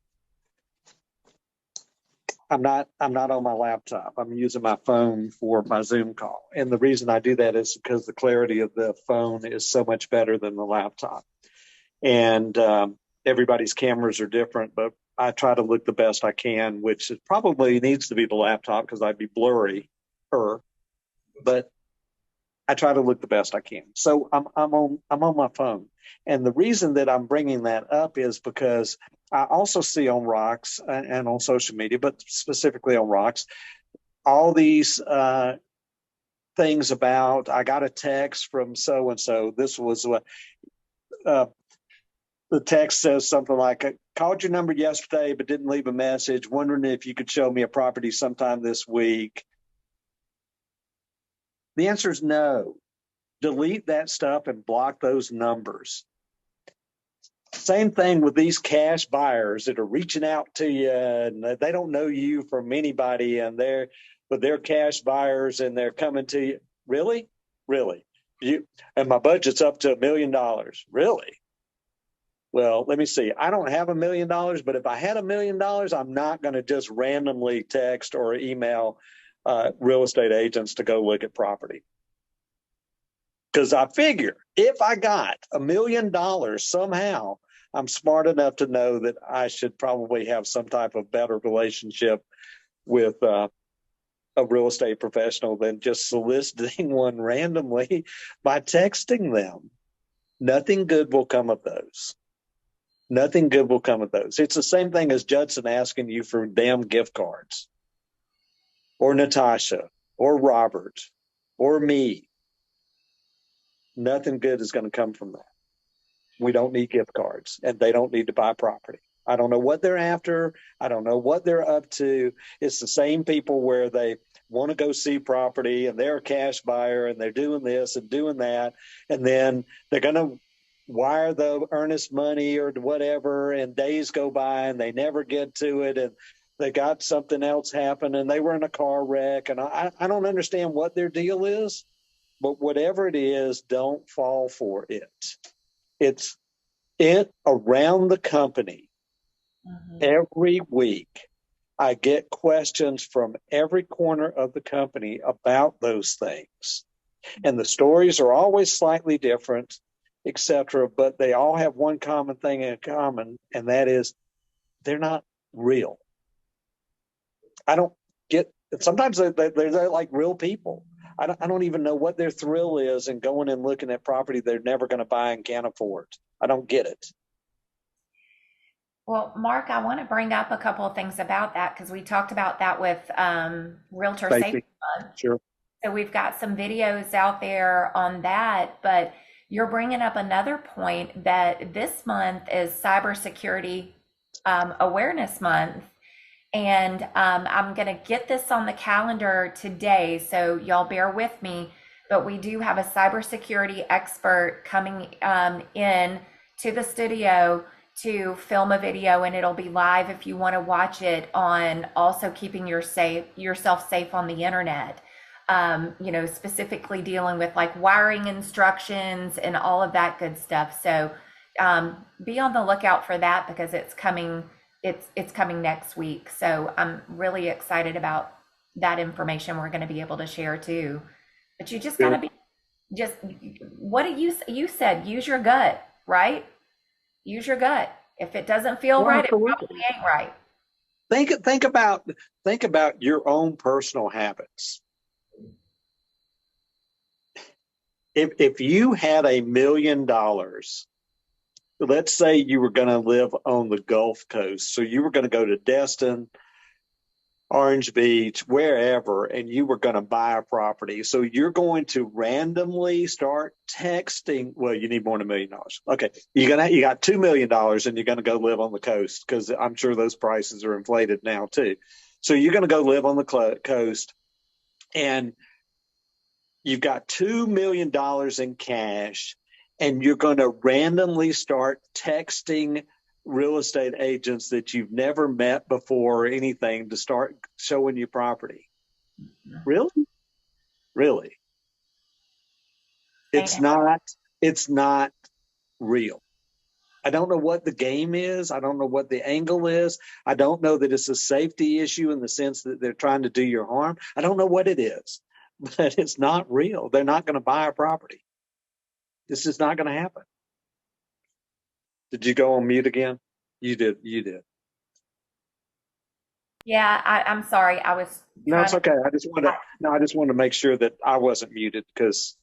I'm not on my laptop. I'm using my phone for my Zoom call. And the reason I do that is because the clarity of the phone is so much better than the laptop. And everybody's cameras are different, but I try to look the best I can, which probably needs to be the laptop because I'd be blurry, but I try to look the best I can. So I'm on my phone. And the reason that I'm bringing that up is because I also see on Rocks and on social media, but specifically on Rocks, all these things about, I got a text from so-and-so. This was what the text says something like, I called your number yesterday, but didn't leave a message, wondering if you could show me a property sometime this week. The answer is no. Delete that stuff and block those numbers. Same thing with these cash buyers that are reaching out to you and they don't know you from anybody and they're cash buyers and they're coming to you. Really? And my budget's up to $1 million. Really? Well, let me see. I don't have $1 million, but if I had $1 million, I'm not going to just randomly text or email real estate agents to go look at property. Because I figure if I got $1 million somehow, I'm smart enough to know that I should probably have some type of better relationship with a real estate professional than just soliciting one randomly by texting them. Nothing good will come of those. Nothing good will come of those. It's the same thing as Judson asking you for damn gift cards, or Natasha, or Robert, or me. Nothing good is going to come from that. We don't need gift cards, and they don't need to buy property. I don't know what they're after. I don't know what they're up to. It's the same people where they want to go see property and they're a cash buyer and they're doing this and doing that. And then they're going to wire the earnest money or whatever, and days go by and they never get to it. And they got something else happen and they were in a car wreck. And I don't understand what their deal is, but whatever it is, don't fall for it. It's around the company. Every week, I get questions from every corner of the company about those things. And the stories are always slightly different, etc. But they all have one common thing in common, and that is they're not real. I don't get, sometimes they're like real people. I don't even know what their thrill is in going and looking at property they're never going to buy and can't afford. I don't get it. Well, Mark, I want to bring up a couple of things about that because we talked about that with Realtor Safety Month. Sure. So we've got some videos out there on that, but you're bringing up another point that this month is Cybersecurity Awareness Month. And I'm going to get this on the calendar today, so y'all bear with me. But we do have a cybersecurity expert coming in to the studio to film a video, and it'll be live if you want to watch it, on also keeping yourself safe on the internet. Specifically dealing with like wiring instructions and all of that good stuff. So be on the lookout for that because it's coming. It's coming next week. So I'm really excited about that information we're going to be able to share too. But you just gotta be what do you said, use your gut, right? Use your gut. If it doesn't feel right, absolutely. It probably ain't right. Think about your own personal habits. If you had $1 million, let's say you were going to live on the Gulf Coast, so you were going to go to Destin, Orange Beach, wherever, and you were going to buy a property. So you're going to randomly start texting. Well, you need more than $1 million. Okay, you got $2 million, and you're going to go live on the coast because I'm sure those prices are inflated now too. So you're going to go live on the coast, and you've got $2 million in cash, and you're going to randomly start texting real estate agents that you've never met before or anything to start showing you property. Really? It's not real. I don't know what the game is. I don't know what the angle is. I don't know that it's a safety issue in the sense that they're trying to do you harm. I don't know what it is, but it's not real. They're not going to buy a property. This is not going to happen. Did you go on mute again? You did. Yeah, I'm sorry. I was. No, it's okay. I just wanted to make sure that I wasn't muted because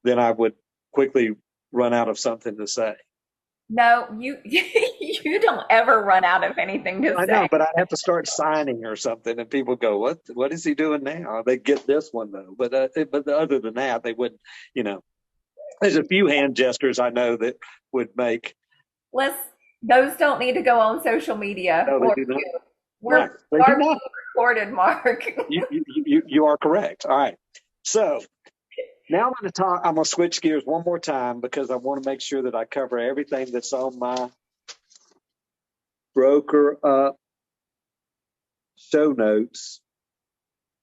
then I would quickly run out of something to say. No, you you don't ever run out of anything to say. I know, but I have to start signing or something, and people go, "What is he doing now?" They get this one though, but other than that, they wouldn't. There's a few hand gestures I know that would make. Those don't need to go on social media. No, they do not. We're recorded, Mark. You are correct. All right. So now I'm going to switch gears one more time because I want to make sure that I cover everything that's on my Broker Up show notes,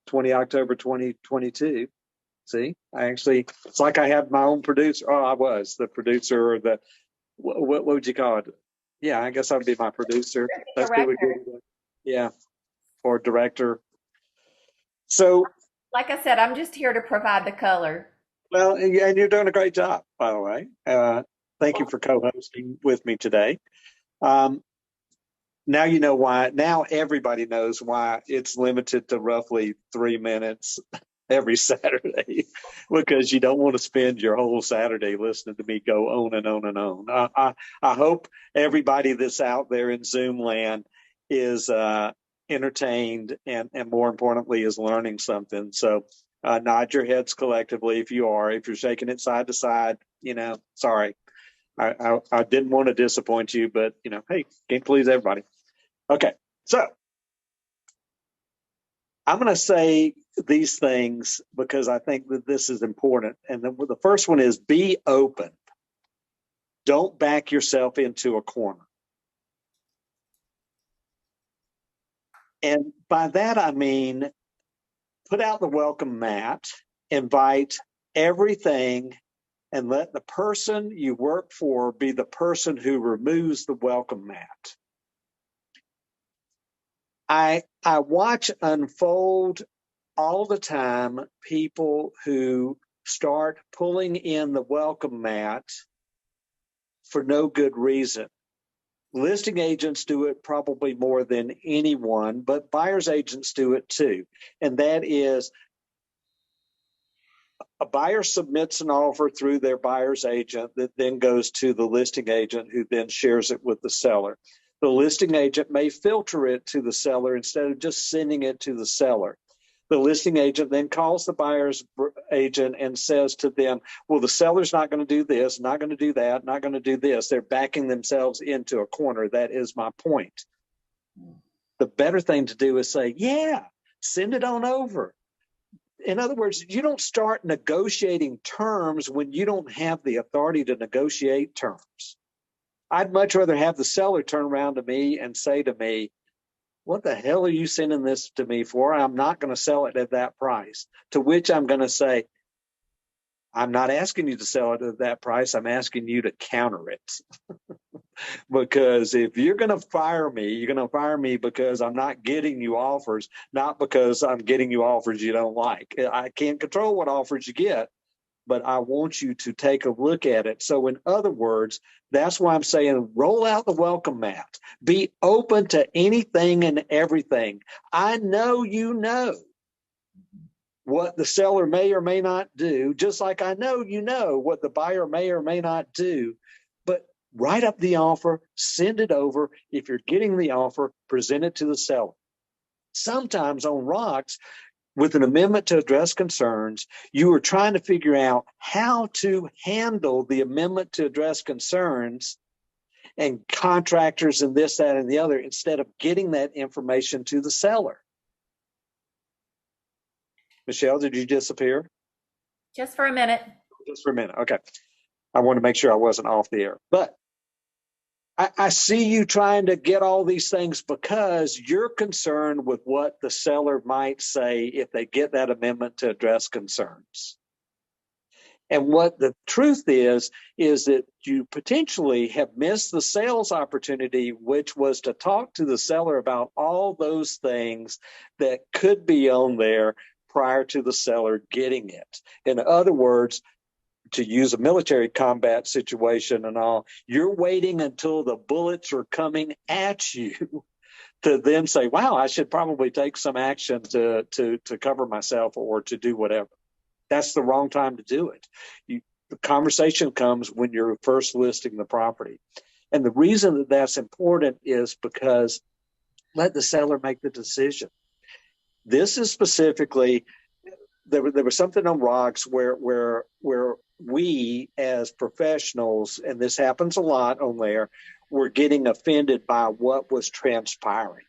20 October 2022. See, it's like I had my own producer. Oh, I was the producer, or what would you call it? Yeah, I guess I would be my producer. You're the That's really director. good. Yeah, or director. So, Like I said, I'm just here to provide the color. well, and you're doing a great job, by the way. Thank you for co-hosting with me today. Um, now you know why. Now everybody knows why it's limited to roughly 3 minutes every Saturday, because you don't want to spend your whole Saturday listening to me go on and on and on. I hope everybody that's out there in Zoom land is entertained and more importantly is learning something. So nod your heads collectively if you are. If you're shaking it side to side, sorry. I didn't want to disappoint you, but hey, can't please everybody. Okay, so I'm going to say these things because I think that this is important. And the first one is be open. Don't back yourself into a corner. And by that, I mean, put out the welcome mat, invite everything, and let the person you work for be the person who removes the welcome mat. I watch unfold all the time people who start pulling in the welcome mat for no good reason. Listing agents do it probably more than anyone, but buyer's agents do it too. And that is a buyer submits an offer through their buyer's agent that then goes to the listing agent who then shares it with the seller. The listing agent may filter it to the seller instead of just sending it to the seller. The listing agent then calls the buyer's agent and says to them, well, the seller's not going to do this, not going to do that, not going to do this. They're backing themselves into a corner. That is my point. The better thing to do is say, yeah, send it on over. In other words, you don't start negotiating terms when you don't have the authority to negotiate terms. I'd much rather have the seller turn around to me and say to me, what the hell are you sending this to me for? I'm not going to sell it at that price. To which I'm going to say, I'm not asking you to sell it at that price. I'm asking you to counter it. Because if you're going to fire me, you're going to fire me because I'm not getting you offers, not because I'm getting you offers you don't like. I can't control what offers you get, but I want you to take a look at it. So in other words, that's why I'm saying roll out the welcome mat. Be open to anything and everything. I know you know what the seller may or may not do, just like I know you know what the buyer may or may not do. But write up the offer, send it over. If you're getting the offer, present it to the seller. Sometimes on rocks, with an amendment to address concerns, you are trying to figure out how to handle the amendment to address concerns and contractors and this, that, and the other, instead of getting that information to the seller. Michelle, did you disappear? Just for a minute. Just for a minute. Okay. I want to make sure I wasn't off the air. But I see you trying to get all these things because you're concerned with what the seller might say if they get that amendment to address concerns. And what the truth is that you potentially have missed the sales opportunity, which was to talk to the seller about all those things that could be on there prior to the seller getting it. In other words, to use a military combat situation and all, you're waiting until the bullets are coming at you to then say, wow, I should probably take some action to cover myself or to do whatever. That's the wrong time to do it. The conversation comes when you're first listing the property. And the reason that that's important is because let the seller make the decision. This is specifically, there was something on rocks where we as professionals, and this happens a lot on there, were getting offended by what was transpiring.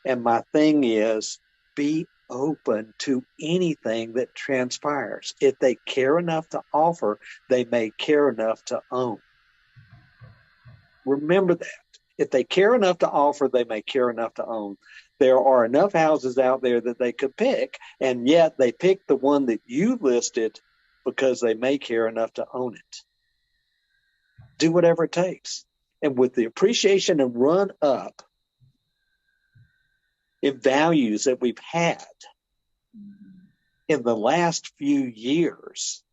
And my thing is, be open to anything that transpires. If they care enough to offer, they may care enough to own. Remember that. If they care enough to offer, they may care enough to own. There are enough houses out there that they could pick, and yet they pick the one that you listed because they may care enough to own it. Do whatever it takes. And with the appreciation and run up in values that we've had in the last few years,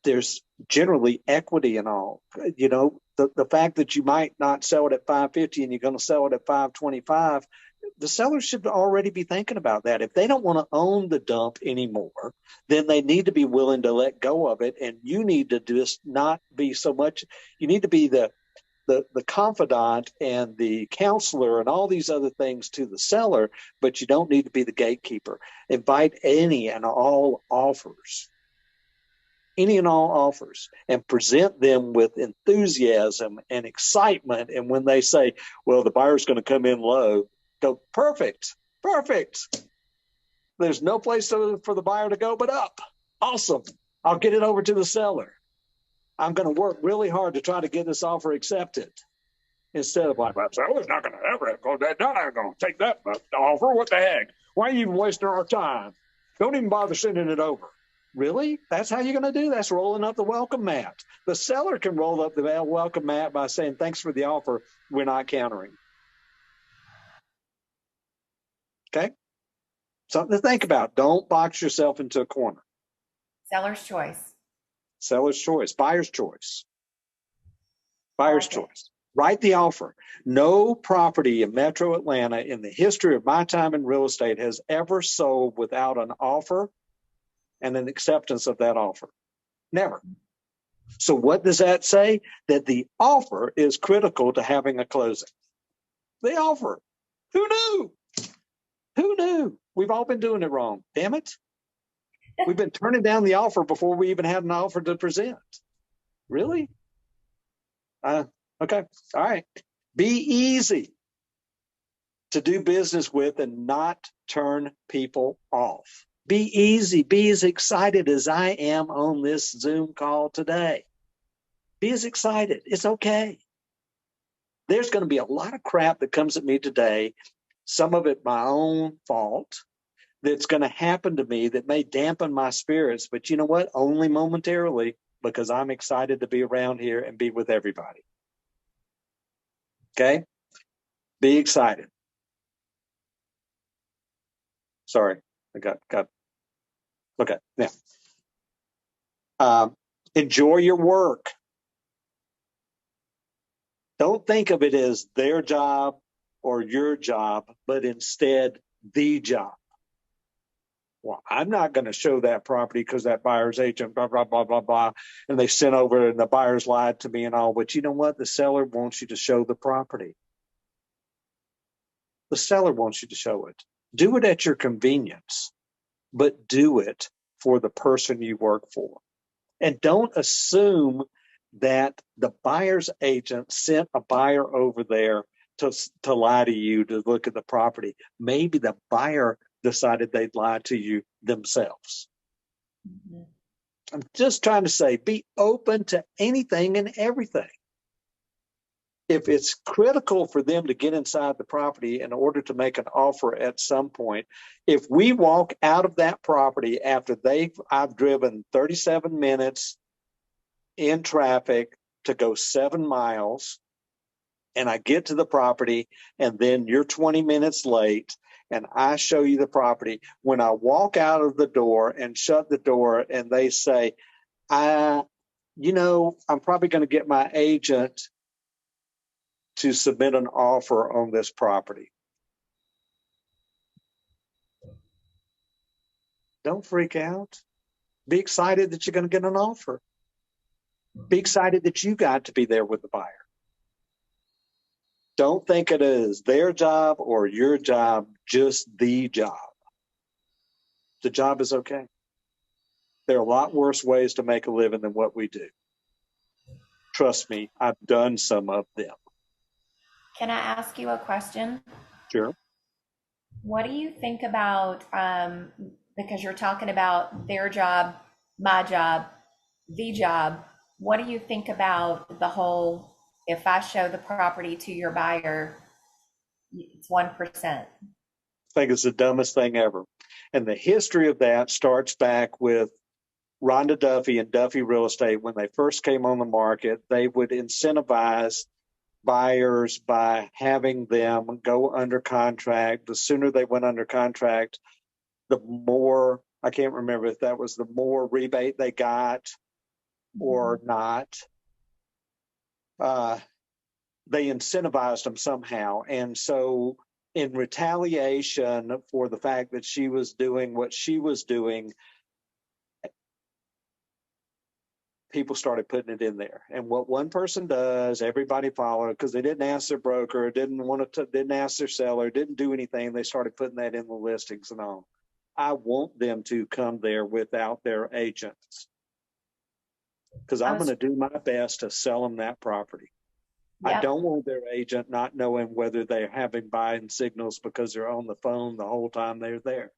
there's generally equity and all. You know, the fact that you might not sell it at 550 and you're going to sell it at 525, the sellers should already be thinking about that. If they don't want to own the dump anymore, then they need to be willing to let go of it. And you need to just not be so much, you need to be the confidant and the counselor and all these other things to the seller, but you don't need to be the gatekeeper. Invite any and all offers and present them with enthusiasm and excitement. And when they say, well, the buyer's going to come in low, go, perfect. There's no place for the buyer to go but up. Awesome. I'll get it over to the seller. I'm going to work really hard to try to get this offer accepted. Instead of like, that seller's not going to ever go, they're not going to take that offer. What the heck? Why are you even wasting our time? Don't even bother sending it over. Really? That's how you're going to do? That's rolling up the welcome mat. The seller can roll up the welcome mat by saying, thanks for the offer. We're not countering. Okay? Something to think about. Don't box yourself into a corner. Seller's choice. Seller's choice. Buyer's choice. Buyer's choice. Write the offer. No property in Metro Atlanta in the history of my time in real estate has ever sold without an offer and an acceptance of that offer. Never. So what does that say? That the offer is critical to having a closing. The offer. Who knew? Who knew? We've all been doing it wrong. Damn it. We've been turning down the offer before we even had an offer to present. Really? Okay. All right. Be easy to do business with and not turn people off. Be easy. Be as excited as I am on this Zoom call today. Be as excited. It's okay. There's going to be a lot of crap that comes at me today, some of it my own fault, that's going to happen to me that may dampen my spirits. But you know what? Only momentarily, because I'm excited to be around here and be with everybody. Okay? Be excited. Sorry, I got. Okay, now. Enjoy your work. Don't think of it as their job or your job, but instead the job. Well, I'm not going to show that property because that buyer's agent, blah, blah, blah, blah, blah. And they sent over and the buyer's lied to me and all. But you know what? The seller wants you to show the property. The seller wants you to show it. Do it at your convenience, but do it for the person you work for. And don't assume that the buyer's agent sent a buyer over there to lie to you to look at the property. Maybe the buyer decided they'd lie to you themselves. Mm-hmm. I'm just trying to say, be open to anything and everything. If it's critical for them to get inside the property in order to make an offer at some point, if we walk out of that property after I've driven 37 minutes in traffic to go 7 miles, and I get to the property, and then you're 20 minutes late, and I show you the property. When I walk out of the door and shut the door, and they say, I'm probably going to get my agent to submit an offer on this property. Don't freak out. Be excited that you're going to get an offer. Be excited that you got to be there with the buyer. Don't think it is their job or your job, just the job. The job is okay. There are a lot worse ways to make a living than what we do. Trust me, I've done some of them. Can I ask you a question? Sure. What do you think about, because you're talking about their job, my job, the job, what do you think about the whole, if I show the property to your buyer, it's 1%? I think it's the dumbest thing ever. And the history of that starts back with Rhonda Duffy and Duffy Real Estate. When they first came on the market, they would incentivize buyers by having them go under contract. The sooner they went under contract, the more, I can't remember if that was the more rebate they got or not. They incentivized them somehow. And so, in retaliation for the fact that she was doing what she was doing, people started putting it in there. And what one person does, everybody followed because they didn't ask their broker, didn't ask their seller, didn't do anything. They started putting that in the listings and all. I want them to come there without their agents because I'm going to do my best to sell them that property. I Yep. don't want their agent not knowing whether they're having buying signals because they're on the phone the whole time they're there.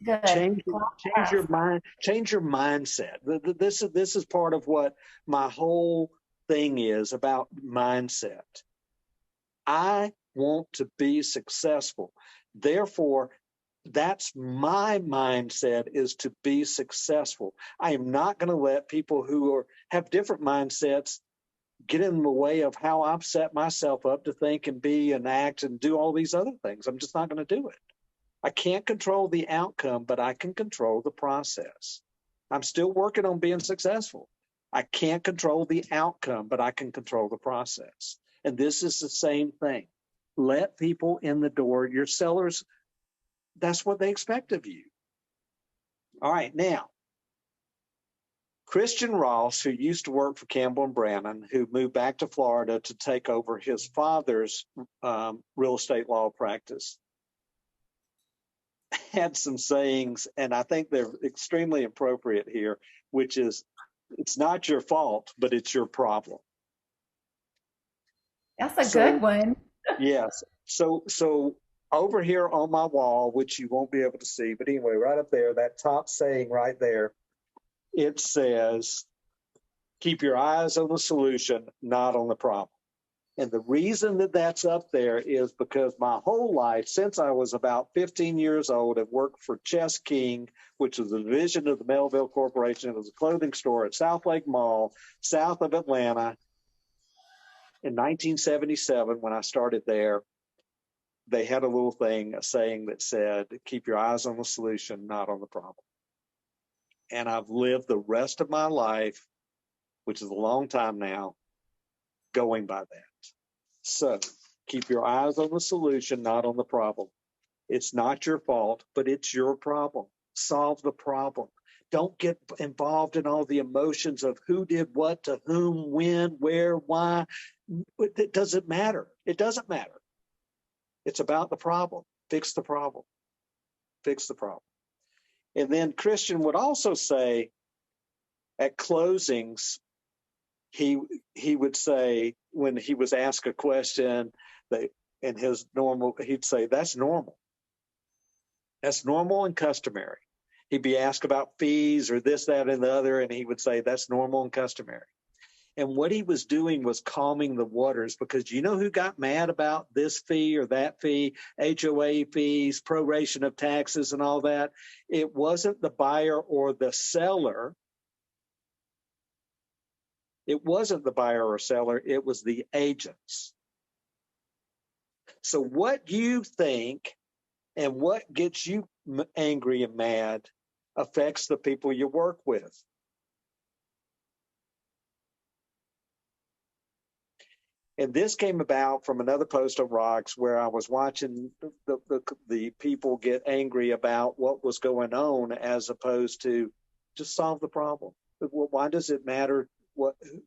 Good. Change your mind. Change your mindset. This is part of what my whole thing is about mindset. I want to be successful. Therefore, that's my mindset, is to be successful. I am not going to let people who have different mindsets get in the way of how I've set myself up to think and be and act and do all these other things. I'm just not going to do it. I can't control the outcome, but I can control the process. I'm still working on being successful. I can't control the outcome, but I can control the process. And this is the same thing. Let people in the door. Your sellers, that's what they expect of you. All right, now, Christian Ross, who used to work for Campbell and Brannon, who moved back to Florida to take over his father's real estate law practice, had some sayings, and I think they're extremely appropriate here, which is, it's not your fault, but it's your problem. That's a good one. Yes. So over here on my wall, which you won't be able to see, but anyway, right up there, that top saying right there, it says, keep your eyes on the solution, not on the problem. And the reason that that's up there is because my whole life, since I was about 15 years old, I've worked for Chess King, which was a division of the Melville Corporation. It was a clothing store at South Lake Mall, south of Atlanta. In 1977, when I started there, they had a little thing, a saying that said, keep your eyes on the solution, not on the problem. And I've lived the rest of my life, which is a long time now, going by that. So keep your eyes on the solution, not on the problem. It's not your fault, but it's your problem. Solve the problem. Don't get involved in all the emotions of who did what to whom, when, where, why. It doesn't matter. It doesn't matter. It's about the problem. Fix the problem. Fix the problem. And then Christian would also say at closings, he would say, when he was asked a question, in his normal, he'd say, that's normal. That's normal and customary. He'd be asked about fees or this, that, and the other, and he would say, that's normal and customary. And what he was doing was calming the waters, because you know who got mad about this fee or that fee, HOA fees, proration of taxes and all that? It wasn't the buyer or the seller. It wasn't the buyer or seller, it was the agents. So what you think and what gets you angry and mad affects the people you work with. And this came about from another post on Rocks where I was watching the people get angry about what was going on, as opposed to just solve the problem. Why does it matter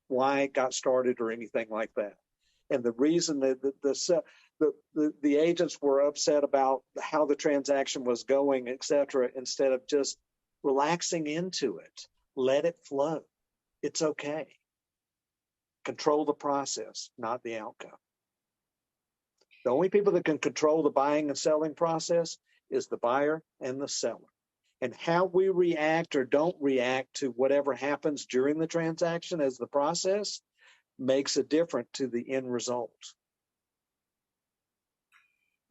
why it got started or anything like that? And the reason that the agents were upset about how the transaction was going, et cetera, instead of just relaxing into it, let it flow. It's okay. Control the process, not the outcome. The only people that can control the buying and selling process is the buyer and the seller. And how we react or don't react to whatever happens during the transaction as the process makes a difference to the end result.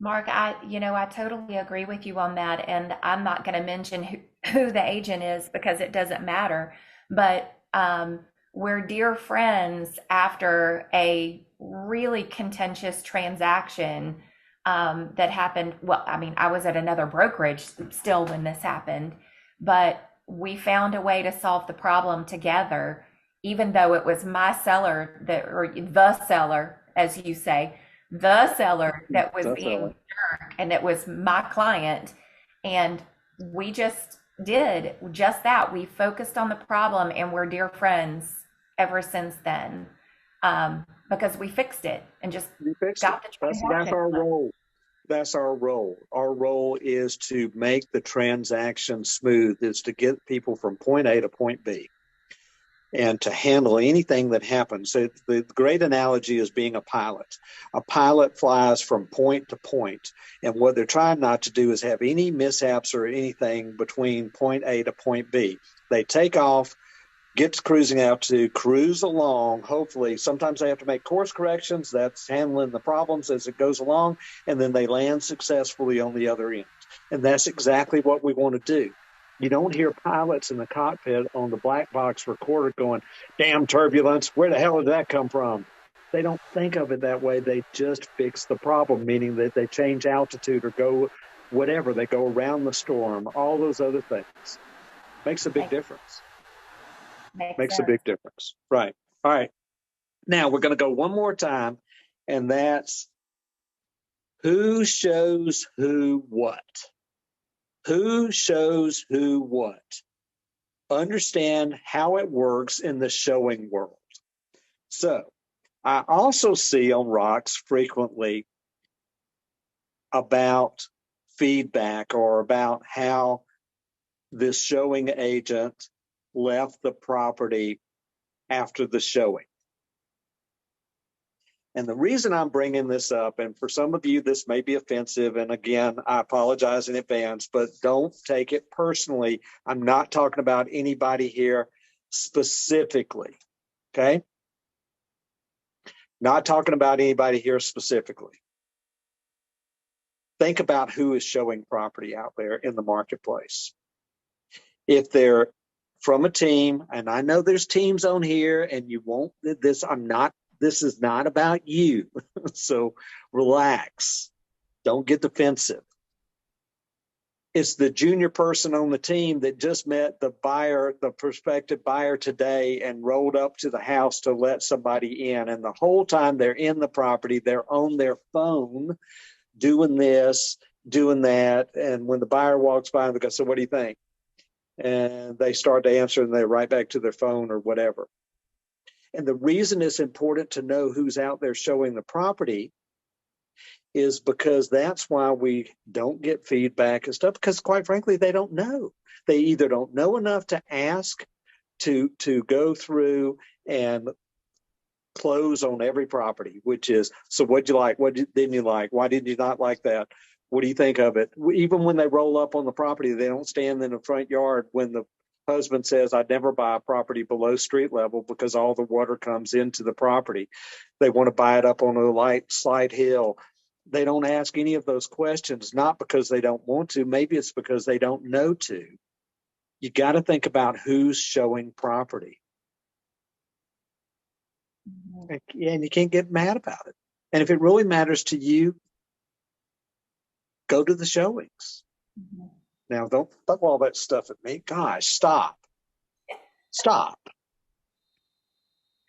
Mark, I totally agree with you on that. And I'm not going to mention who the agent is because it doesn't matter. But we're dear friends after a really contentious transaction that happened. Well, I mean, I was at another brokerage still when this happened, but we found a way to solve the problem together, even though it was my seller that, or the seller, as you say, the seller that was That's being all. jerk, and it was my client. And we just did just that. We focused on the problem, and we're dear friends ever since then, because we fixed it and just You fixed it. got the That's transaction our done. role. That's our role. Our role is to make the transaction smooth, is to get people from point A to point B and to handle anything that happens. So the great analogy is being a pilot. A pilot flies from point to point, and what they're trying not to do is have any mishaps or anything between point A to point B. They take off, get to cruising altitude, cruise along. Hopefully, sometimes they have to make course corrections. That's handling the problems as it goes along, and then they land successfully on the other end. And that's exactly what we want to do. You don't hear pilots in the cockpit on the black box recorder going, damn turbulence, where the hell did that come from? They don't think of it that way. They just fix the problem, meaning that they change altitude or go whatever. They go around the storm, all those other things. Makes a big Makes, difference. makes Makes a sense. big difference. Right. All right. Now we're going to go one more time, and that's who shows who what. Who shows who what? Understand how it works in the showing world. So I also see on rocks frequently about feedback or about how this showing agent left the property after the showing. And the reason I'm bringing this up, and for some of you, this may be offensive, and again, I apologize in advance, but don't take it personally. I'm not talking about anybody here specifically, okay? Not talking about anybody here specifically. Think about who is showing property out there in the marketplace. If they're from a team, and I know there's teams on here, and you won't, this is not about you. So relax. Don't get defensive. It's the junior person on the team that just met the buyer, the prospective buyer today, and rolled up to the house to let somebody in. And the whole time they're in the property, they're on their phone doing this, doing that. And when the buyer walks by, they go, so what do you think? And they start to answer, and they're right back to their phone or whatever. And the reason it's important to know who's out there showing the property is because that's why we don't get feedback and stuff, because quite frankly, they don't know. They either don't know enough to ask to go through and close on every property, which is, so what'd you like? Didn't you like? Why did you not like that? What do you think of it? Even when they roll up on the property, they don't stand in the front yard when the husband says, I'd never buy a property below street level because all the water comes into the property. They want to buy it up on a slight hill. They don't ask any of those questions, not because they don't want to. Maybe it's because they don't know to. You got to think about who's showing property. And you can't get mad about it. And if it really matters to you, go to the showings. Mm-hmm. Now, don't throw all that stuff at me. Gosh, stop. Stop.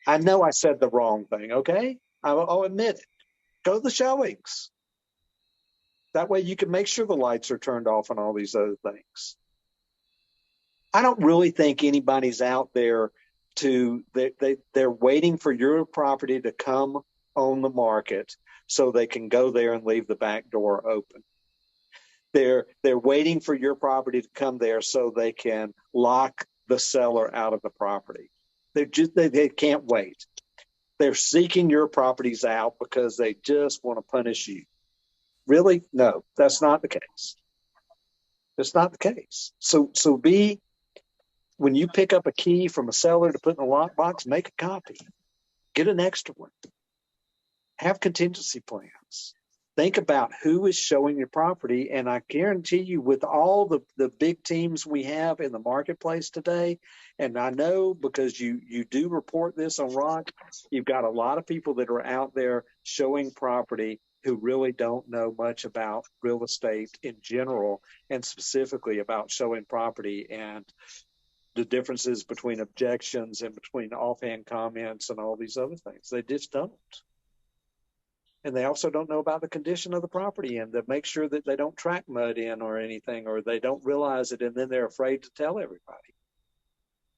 I know I said the wrong thing, okay? I'll admit it. Go to the showings. That way you can make sure the lights are turned off and all these other things. I don't really think anybody's out there they're waiting for your property to come on the market so they can go there and leave the back door open. They're waiting for your property to come there so they can lock the seller out of the property. They can't wait. They're seeking your properties out because they just want to punish you. Really? No, that's not the case. That's not the case. So when you pick up a key from a seller to put in a lockbox, make a copy. Get an extra one. Have contingency plans. think about who is showing your property. And I guarantee you, with all the big teams we have in the marketplace today, and I know because you do report this on Rock, you've got a lot of people that are out there showing property who really don't know much about real estate in general, and specifically about showing property and the differences between objections and between offhand comments and all these other things. They just don't. And they also don't know about the condition of the property and to make sure that they don't track mud in or anything, or they don't realize it and then they're afraid to tell everybody.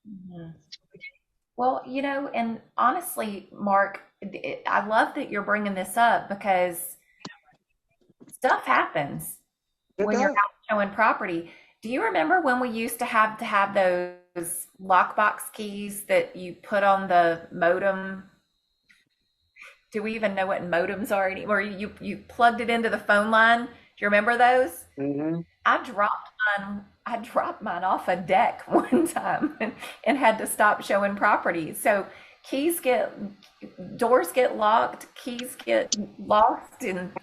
Mhm. Well, and honestly, Mark, I love that you're bringing this up because stuff happens It when you're does. out showing property. Do you remember when we used to have those lockbox keys that you put on the modem? Do we even know what modems are anymore? You plugged it into the phone line. Do you remember those? Mm-hmm. I dropped mine off a deck one time and had to stop showing property. So doors get locked, keys get lost, and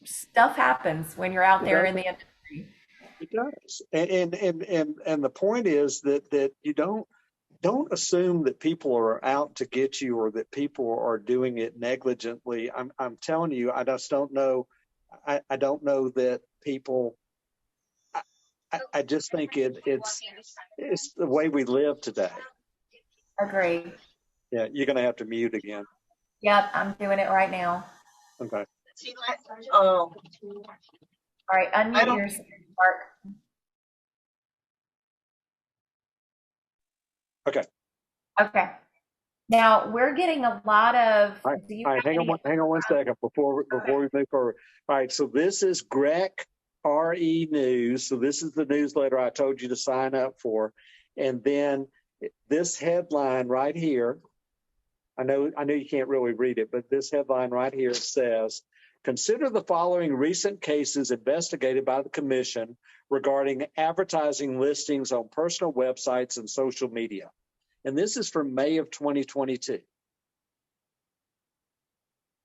stuff happens when you're out there in the industry. It does. And the point is that you don't assume that people are out to get you or that people are doing it negligently. I'm telling you, I just don't know. I don't know that people. I just think it's the way we live today. Agree. Yeah, you're going to have to mute again. Yep, I'm doing it right now. Okay. All right, unmute yourself, Mark. Okay. Okay. Now we're getting a lot of. All right. Do you All right. have any? Hang on one second before we move forward. All right. So this is GREC RE News. So this is the newsletter I told you to sign up for, and then this headline right here. I know you can't really read it, but this headline right here says, "Consider the following recent cases investigated by the Commission regarding advertising listings on personal websites and social media." And this is from May of 2022.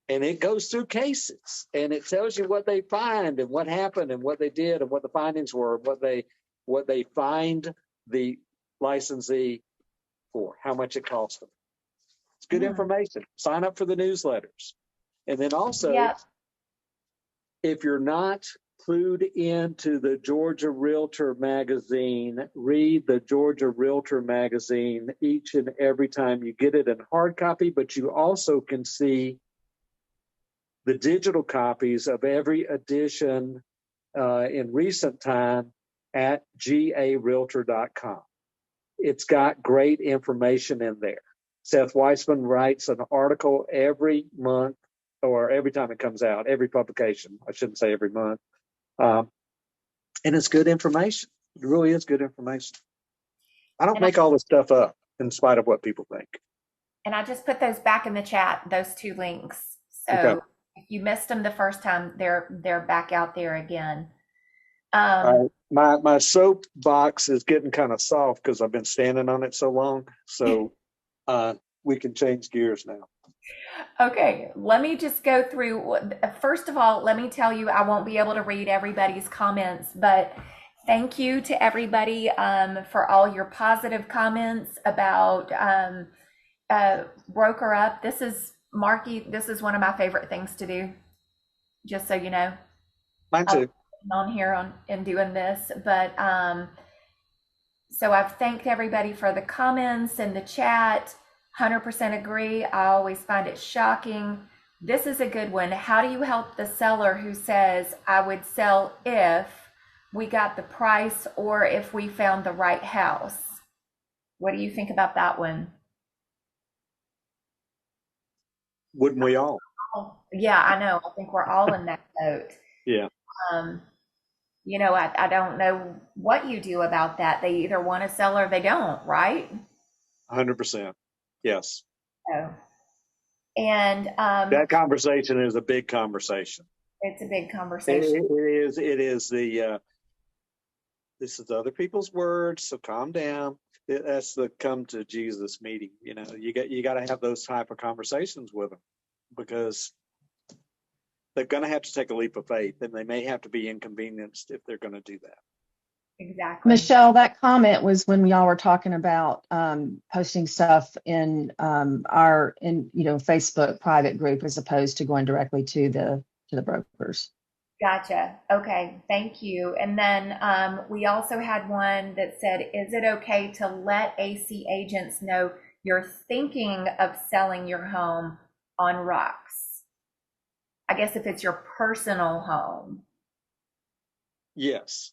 And it goes through cases and it tells you what they find and what happened and what they did and what the findings were, what they fined the licensee for, how much it cost them. It's good information. Sign up for the newsletters. And then also, Yep. if you're not clued into the Georgia Realtor magazine, read the Georgia Realtor magazine each and every time. You get it in hard copy, but you also can see the digital copies of every edition in recent time at garealtor.com. It's got great information in there. Seth Weissman writes an article every month or every time it comes out, every publication. I shouldn't say every month. And it's good information. It really is good information. I don't make all this stuff up in spite of what people think. And I just put those back in the chat, those two links. So Okay. if you missed them the first time, they're back out there again. My soapbox is getting kind of soft because I've been standing on it so long. So we can change gears now. Okay, let me just go through. First of all, let me tell you, I won't be able to read everybody's comments, but thank you to everybody for all your positive comments about Broker Up. This is, Marky, this is one of my favorite things to do, just so you know. Mine too. On here and doing this, but so I've thanked everybody for the comments and the chat. 100% agree. I always find it shocking. This is a good one. How do you help the seller who says, I would sell if we got the price or if we found the right house? What do you think about that one? Wouldn't we all? Yeah, I know. I think we're all in that boat. Yeah. I don't know what you do about that. They either want to sell or they don't, right? 100%. Yes. Oh. And that conversation is a big conversation. It's a big conversation. It is the this is other people's words, so calm down. That's the come to Jesus meeting. You got to have those type of conversations with them because they're going to have to take a leap of faith, and they may have to be inconvenienced if they're going to do that. Exactly. Michelle, that comment was when we all were talking about posting stuff in our Facebook private group as opposed to going directly to the brokers. Gotcha. Okay. Thank you. And then we also had one that said, is it okay to let AC agents know you're thinking of selling your home on rocks? I guess if it's your personal home. Yes.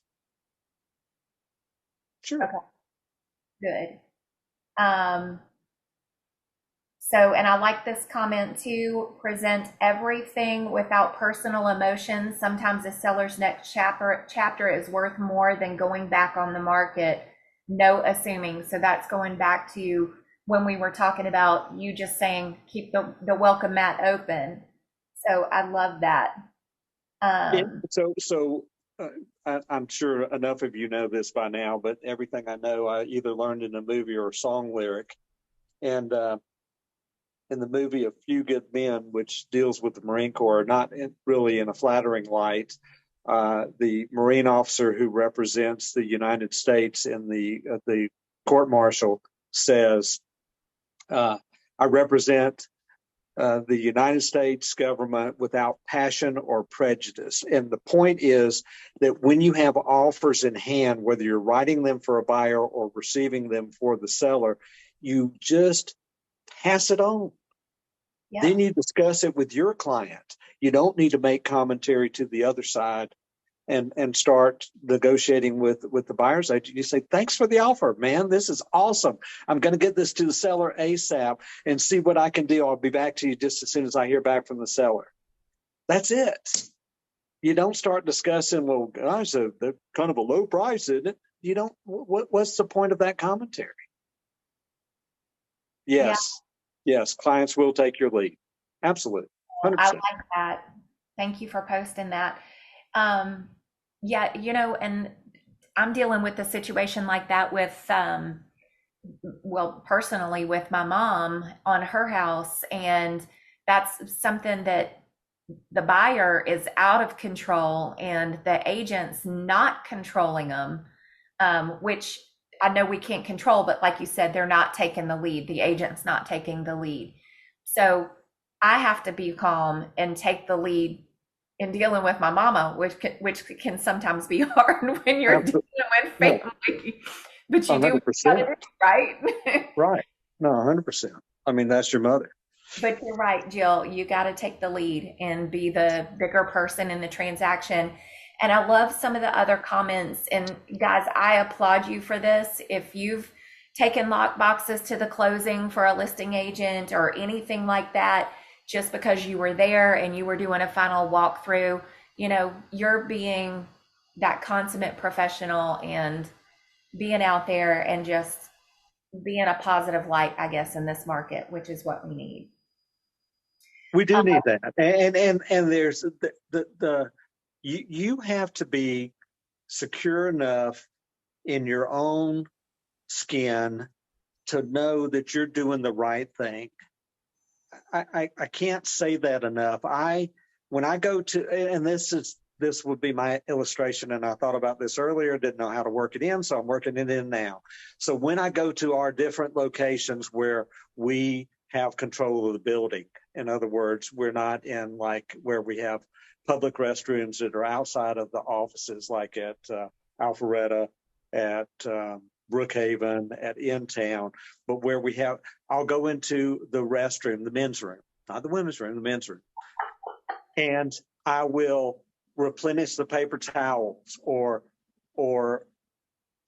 Sure. Okay. Good. So, and I like this comment too, present everything without personal emotions. Sometimes a seller's next chapter is worth more than going back on the market. No assuming. So that's going back to when we were talking about you just saying, keep the welcome mat open. So I love that. I'm sure enough of you know this by now, but everything I know, I either learned in a movie or a song lyric. And in the movie A Few Good Men, which deals with the Marine Corps, really in a flattering light, the Marine officer who represents the United States in the court martial says, I represent the United States government without passion or prejudice. And the point is that when you have offers in hand, whether you're writing them for a buyer or receiving them for the seller, you just pass it on. Yeah. Then you discuss it with your client. You don't need to make commentary to the other side and start negotiating with the buyer's agent. You say, thanks for the offer, man. This is awesome. I'm going to get this to the seller ASAP and see what I can do. I'll be back to you just as soon as I hear back from the seller. That's it. You don't start discussing, well, gosh, they're kind of a low price, isn't it? You don't, what's the point of that commentary? Yes. Yeah. Yes. Clients will take your lead. Absolutely. 100%. I like that. Thank you for posting that. Yeah, and I'm dealing with a situation like that with, personally with my mom on her house. And that's something that the buyer is out of control and the agent's not controlling them, which I know we can't control, but like you said, they're not taking the lead. The agent's not taking the lead. So I have to be calm and take the lead in dealing with my mama, which can sometimes be hard when you're dealing with family. But you 100%. Do, right? Right. No, 100%. I mean, that's your mother. But you're right, Jill. You got to take the lead and be the bigger person in the transaction. And I love some of the other comments. And guys, I applaud you for this. If you've taken lock boxes to the closing for a listing agent or anything like that, just because you were there and you were doing a final walkthrough, you're being that consummate professional and being out there and just being a positive light, I guess, in this market, which is what we need. We do need that. And there's you have to be secure enough in your own skin to know that you're doing the right thing. I can't say that enough. When I go to, and this would be my illustration, and I thought about this earlier, didn't know how to work it in, so I'm working it in now. So when I go to our different locations where we have control of the building, in other words, we're not in like where we have public restrooms that are outside of the offices, like at Alpharetta, at Brookhaven, at InTown, but where we have, I'll go into the restroom, the men's room, not the women's room, the men's room. And I will replenish the paper towels or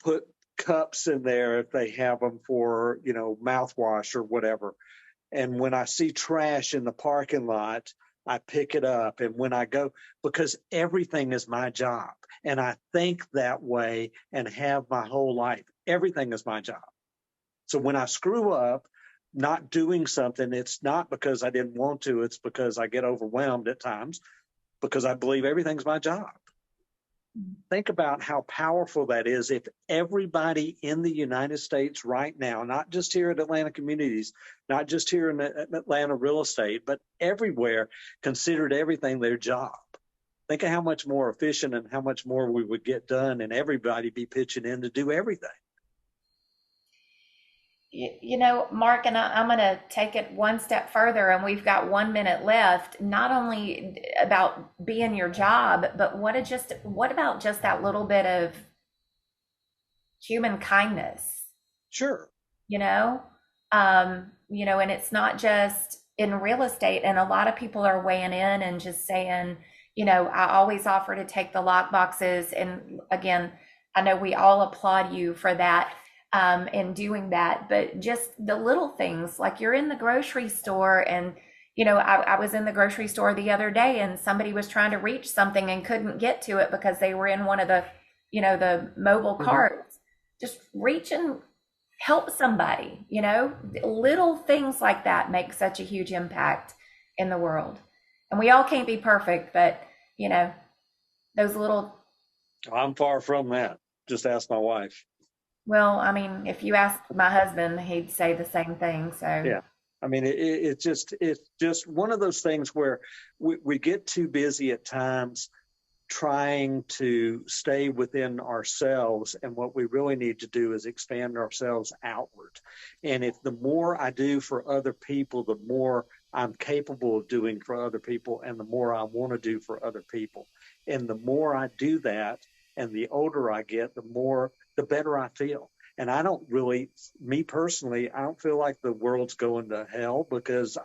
put cups in there if they have them for, mouthwash or whatever. And when I see trash in the parking lot, I pick it up. And when I go, because everything is my job. And I think that way and have my whole life. Everything is my job. So when I screw up not doing something, it's not because I didn't want to. It's because I get overwhelmed at times because I believe everything's my job. Think about how powerful that is if everybody in the United States right now, not just here at Atlanta Communities, not just here in Atlanta Real Estate, but everywhere, considered everything their job. Think of how much more efficient and how much more we would get done, and everybody be pitching in to do everything. You know, Mark, and I'm going to take it one step further, and we've got 1 minute left. Not only about being your job, but what about just that little bit of human kindness? Sure. And it's not just in real estate. And a lot of people are weighing in and just saying, I always offer to take the lock boxes. And again, I know we all applaud you for that. In doing that, but just the little things, like you're in the grocery store and, I was in the grocery store the other day and somebody was trying to reach something and couldn't get to it because they were in one of the, the mobile carts. Just reach and help somebody, little things like that make such a huge impact in the world. And we all can't be perfect, but, those little. I'm far from that. Just ask my wife. Well, I mean, if you ask my husband, he'd say the same thing. So yeah, I mean, it's just one of those things where we get too busy at times trying to stay within ourselves, and what we really need to do is expand ourselves outward. And if the more I do for other people, the more I'm capable of doing for other people, and the more I want to do for other people. And the more I do that, and the older I get, the better I feel. And I don't really, me personally, I don't feel like the world's going to hell, because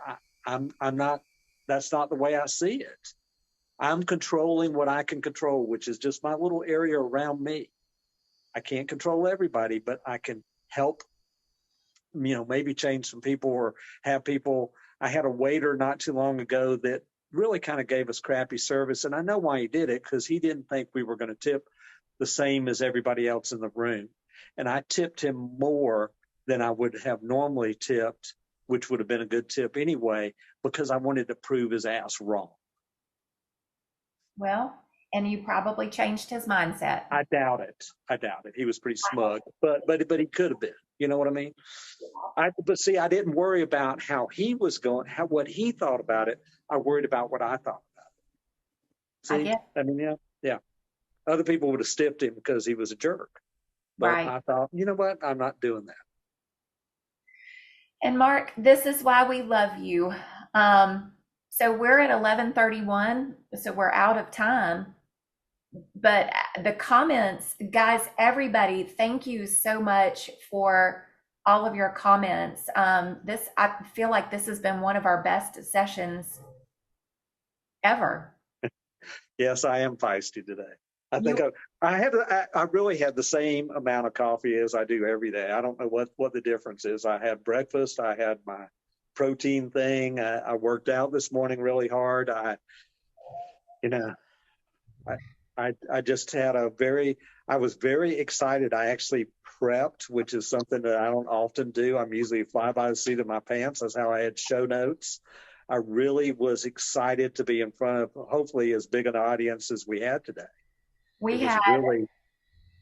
I'm not, that's not the way I see it. I'm controlling what I can control, which is just my little area around me. I can't control everybody, but I can help, maybe change some people or have people. I had a waiter not too long ago that really kind of gave us crappy service. And I know why he did it, because he didn't think we were going to tip the same as everybody else in the room. And I tipped him more than I would have normally tipped, which would have been a good tip anyway, because I wanted to prove his ass wrong. Well, and you probably changed his mindset. I doubt it. He was pretty smug, but he could have been. You know what I mean? But see, I didn't worry about how he was going, what he thought about it. I worried about what I thought about it. See, I mean, yeah. Other people would have stiffed him because he was a jerk. But right. I thought, you know what? I'm not doing that. And Mark, this is why we love you. So we're at 11:31, so we're out of time. But the comments, guys, everybody, thank you so much for all of your comments. I feel like this has been one of our best sessions ever. Yes, I am feisty today. I think I really had the same amount of coffee as I do every day. I don't know what the difference is. I had breakfast. I had my protein thing. I worked out this morning really hard. I just had I was very excited. I actually prepped, which is something that I don't often do. I'm usually fly by the seat of my pants. That's how I had show notes. I really was excited to be in front of hopefully as big an audience as we had today. We had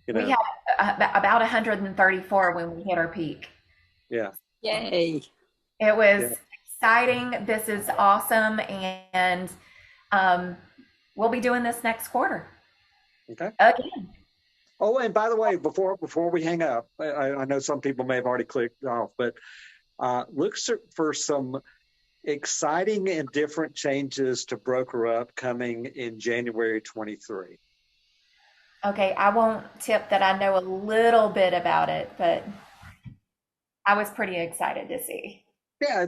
about 134 when we hit our peak. Yeah. Yay. It was exciting. This is awesome. And we'll be doing this next quarter. Okay. Again. Oh, and by the way, before we hang up, I know some people may have already clicked off, but look for some exciting and different changes to Broker Up coming in January 23. Okay, I won't tip that I know a little bit about it, but I was pretty excited to see. Yeah,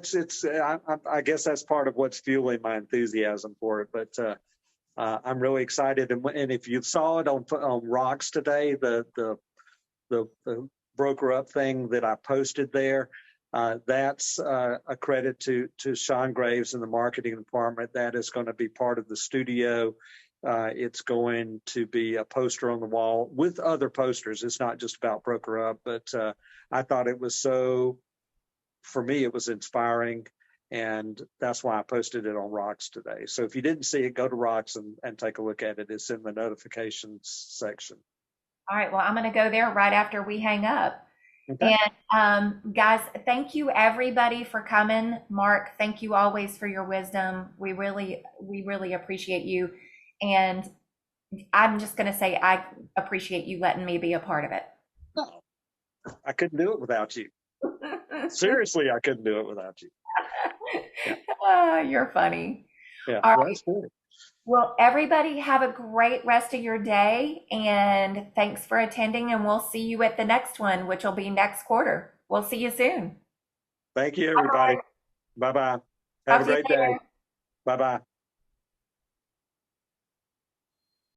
I guess that's part of what's fueling my enthusiasm for it. But I'm really excited. And if you saw it on Rocks today, the Broker Up thing that I posted there, that's a credit to Sean Graves and the marketing department. That is going to be part of the studio. It's going to be a poster on the wall with other posters. It's not just about Broker Up, but I thought it was for me, it was inspiring. And that's why I posted it on Rocks today. So if you didn't see it, go to Rocks and take a look at it. It's in the notifications section. All right. Well, I'm going to go there right after we hang up. Okay. And guys, thank you everybody for coming. Mark, thank you always for your wisdom. We really appreciate you. And I'm just going to say I appreciate you letting me be a part of it. No, I couldn't do it without you. Seriously, I couldn't do it without you. You're funny. Yeah, All well, right. that's good. Well, everybody have a great rest of your day, and thanks for attending, and we'll see you at the next one, which will be next quarter. We'll see you soon. Thank you, everybody. Bye-bye. Have a Talk to you great day. later. Bye-bye.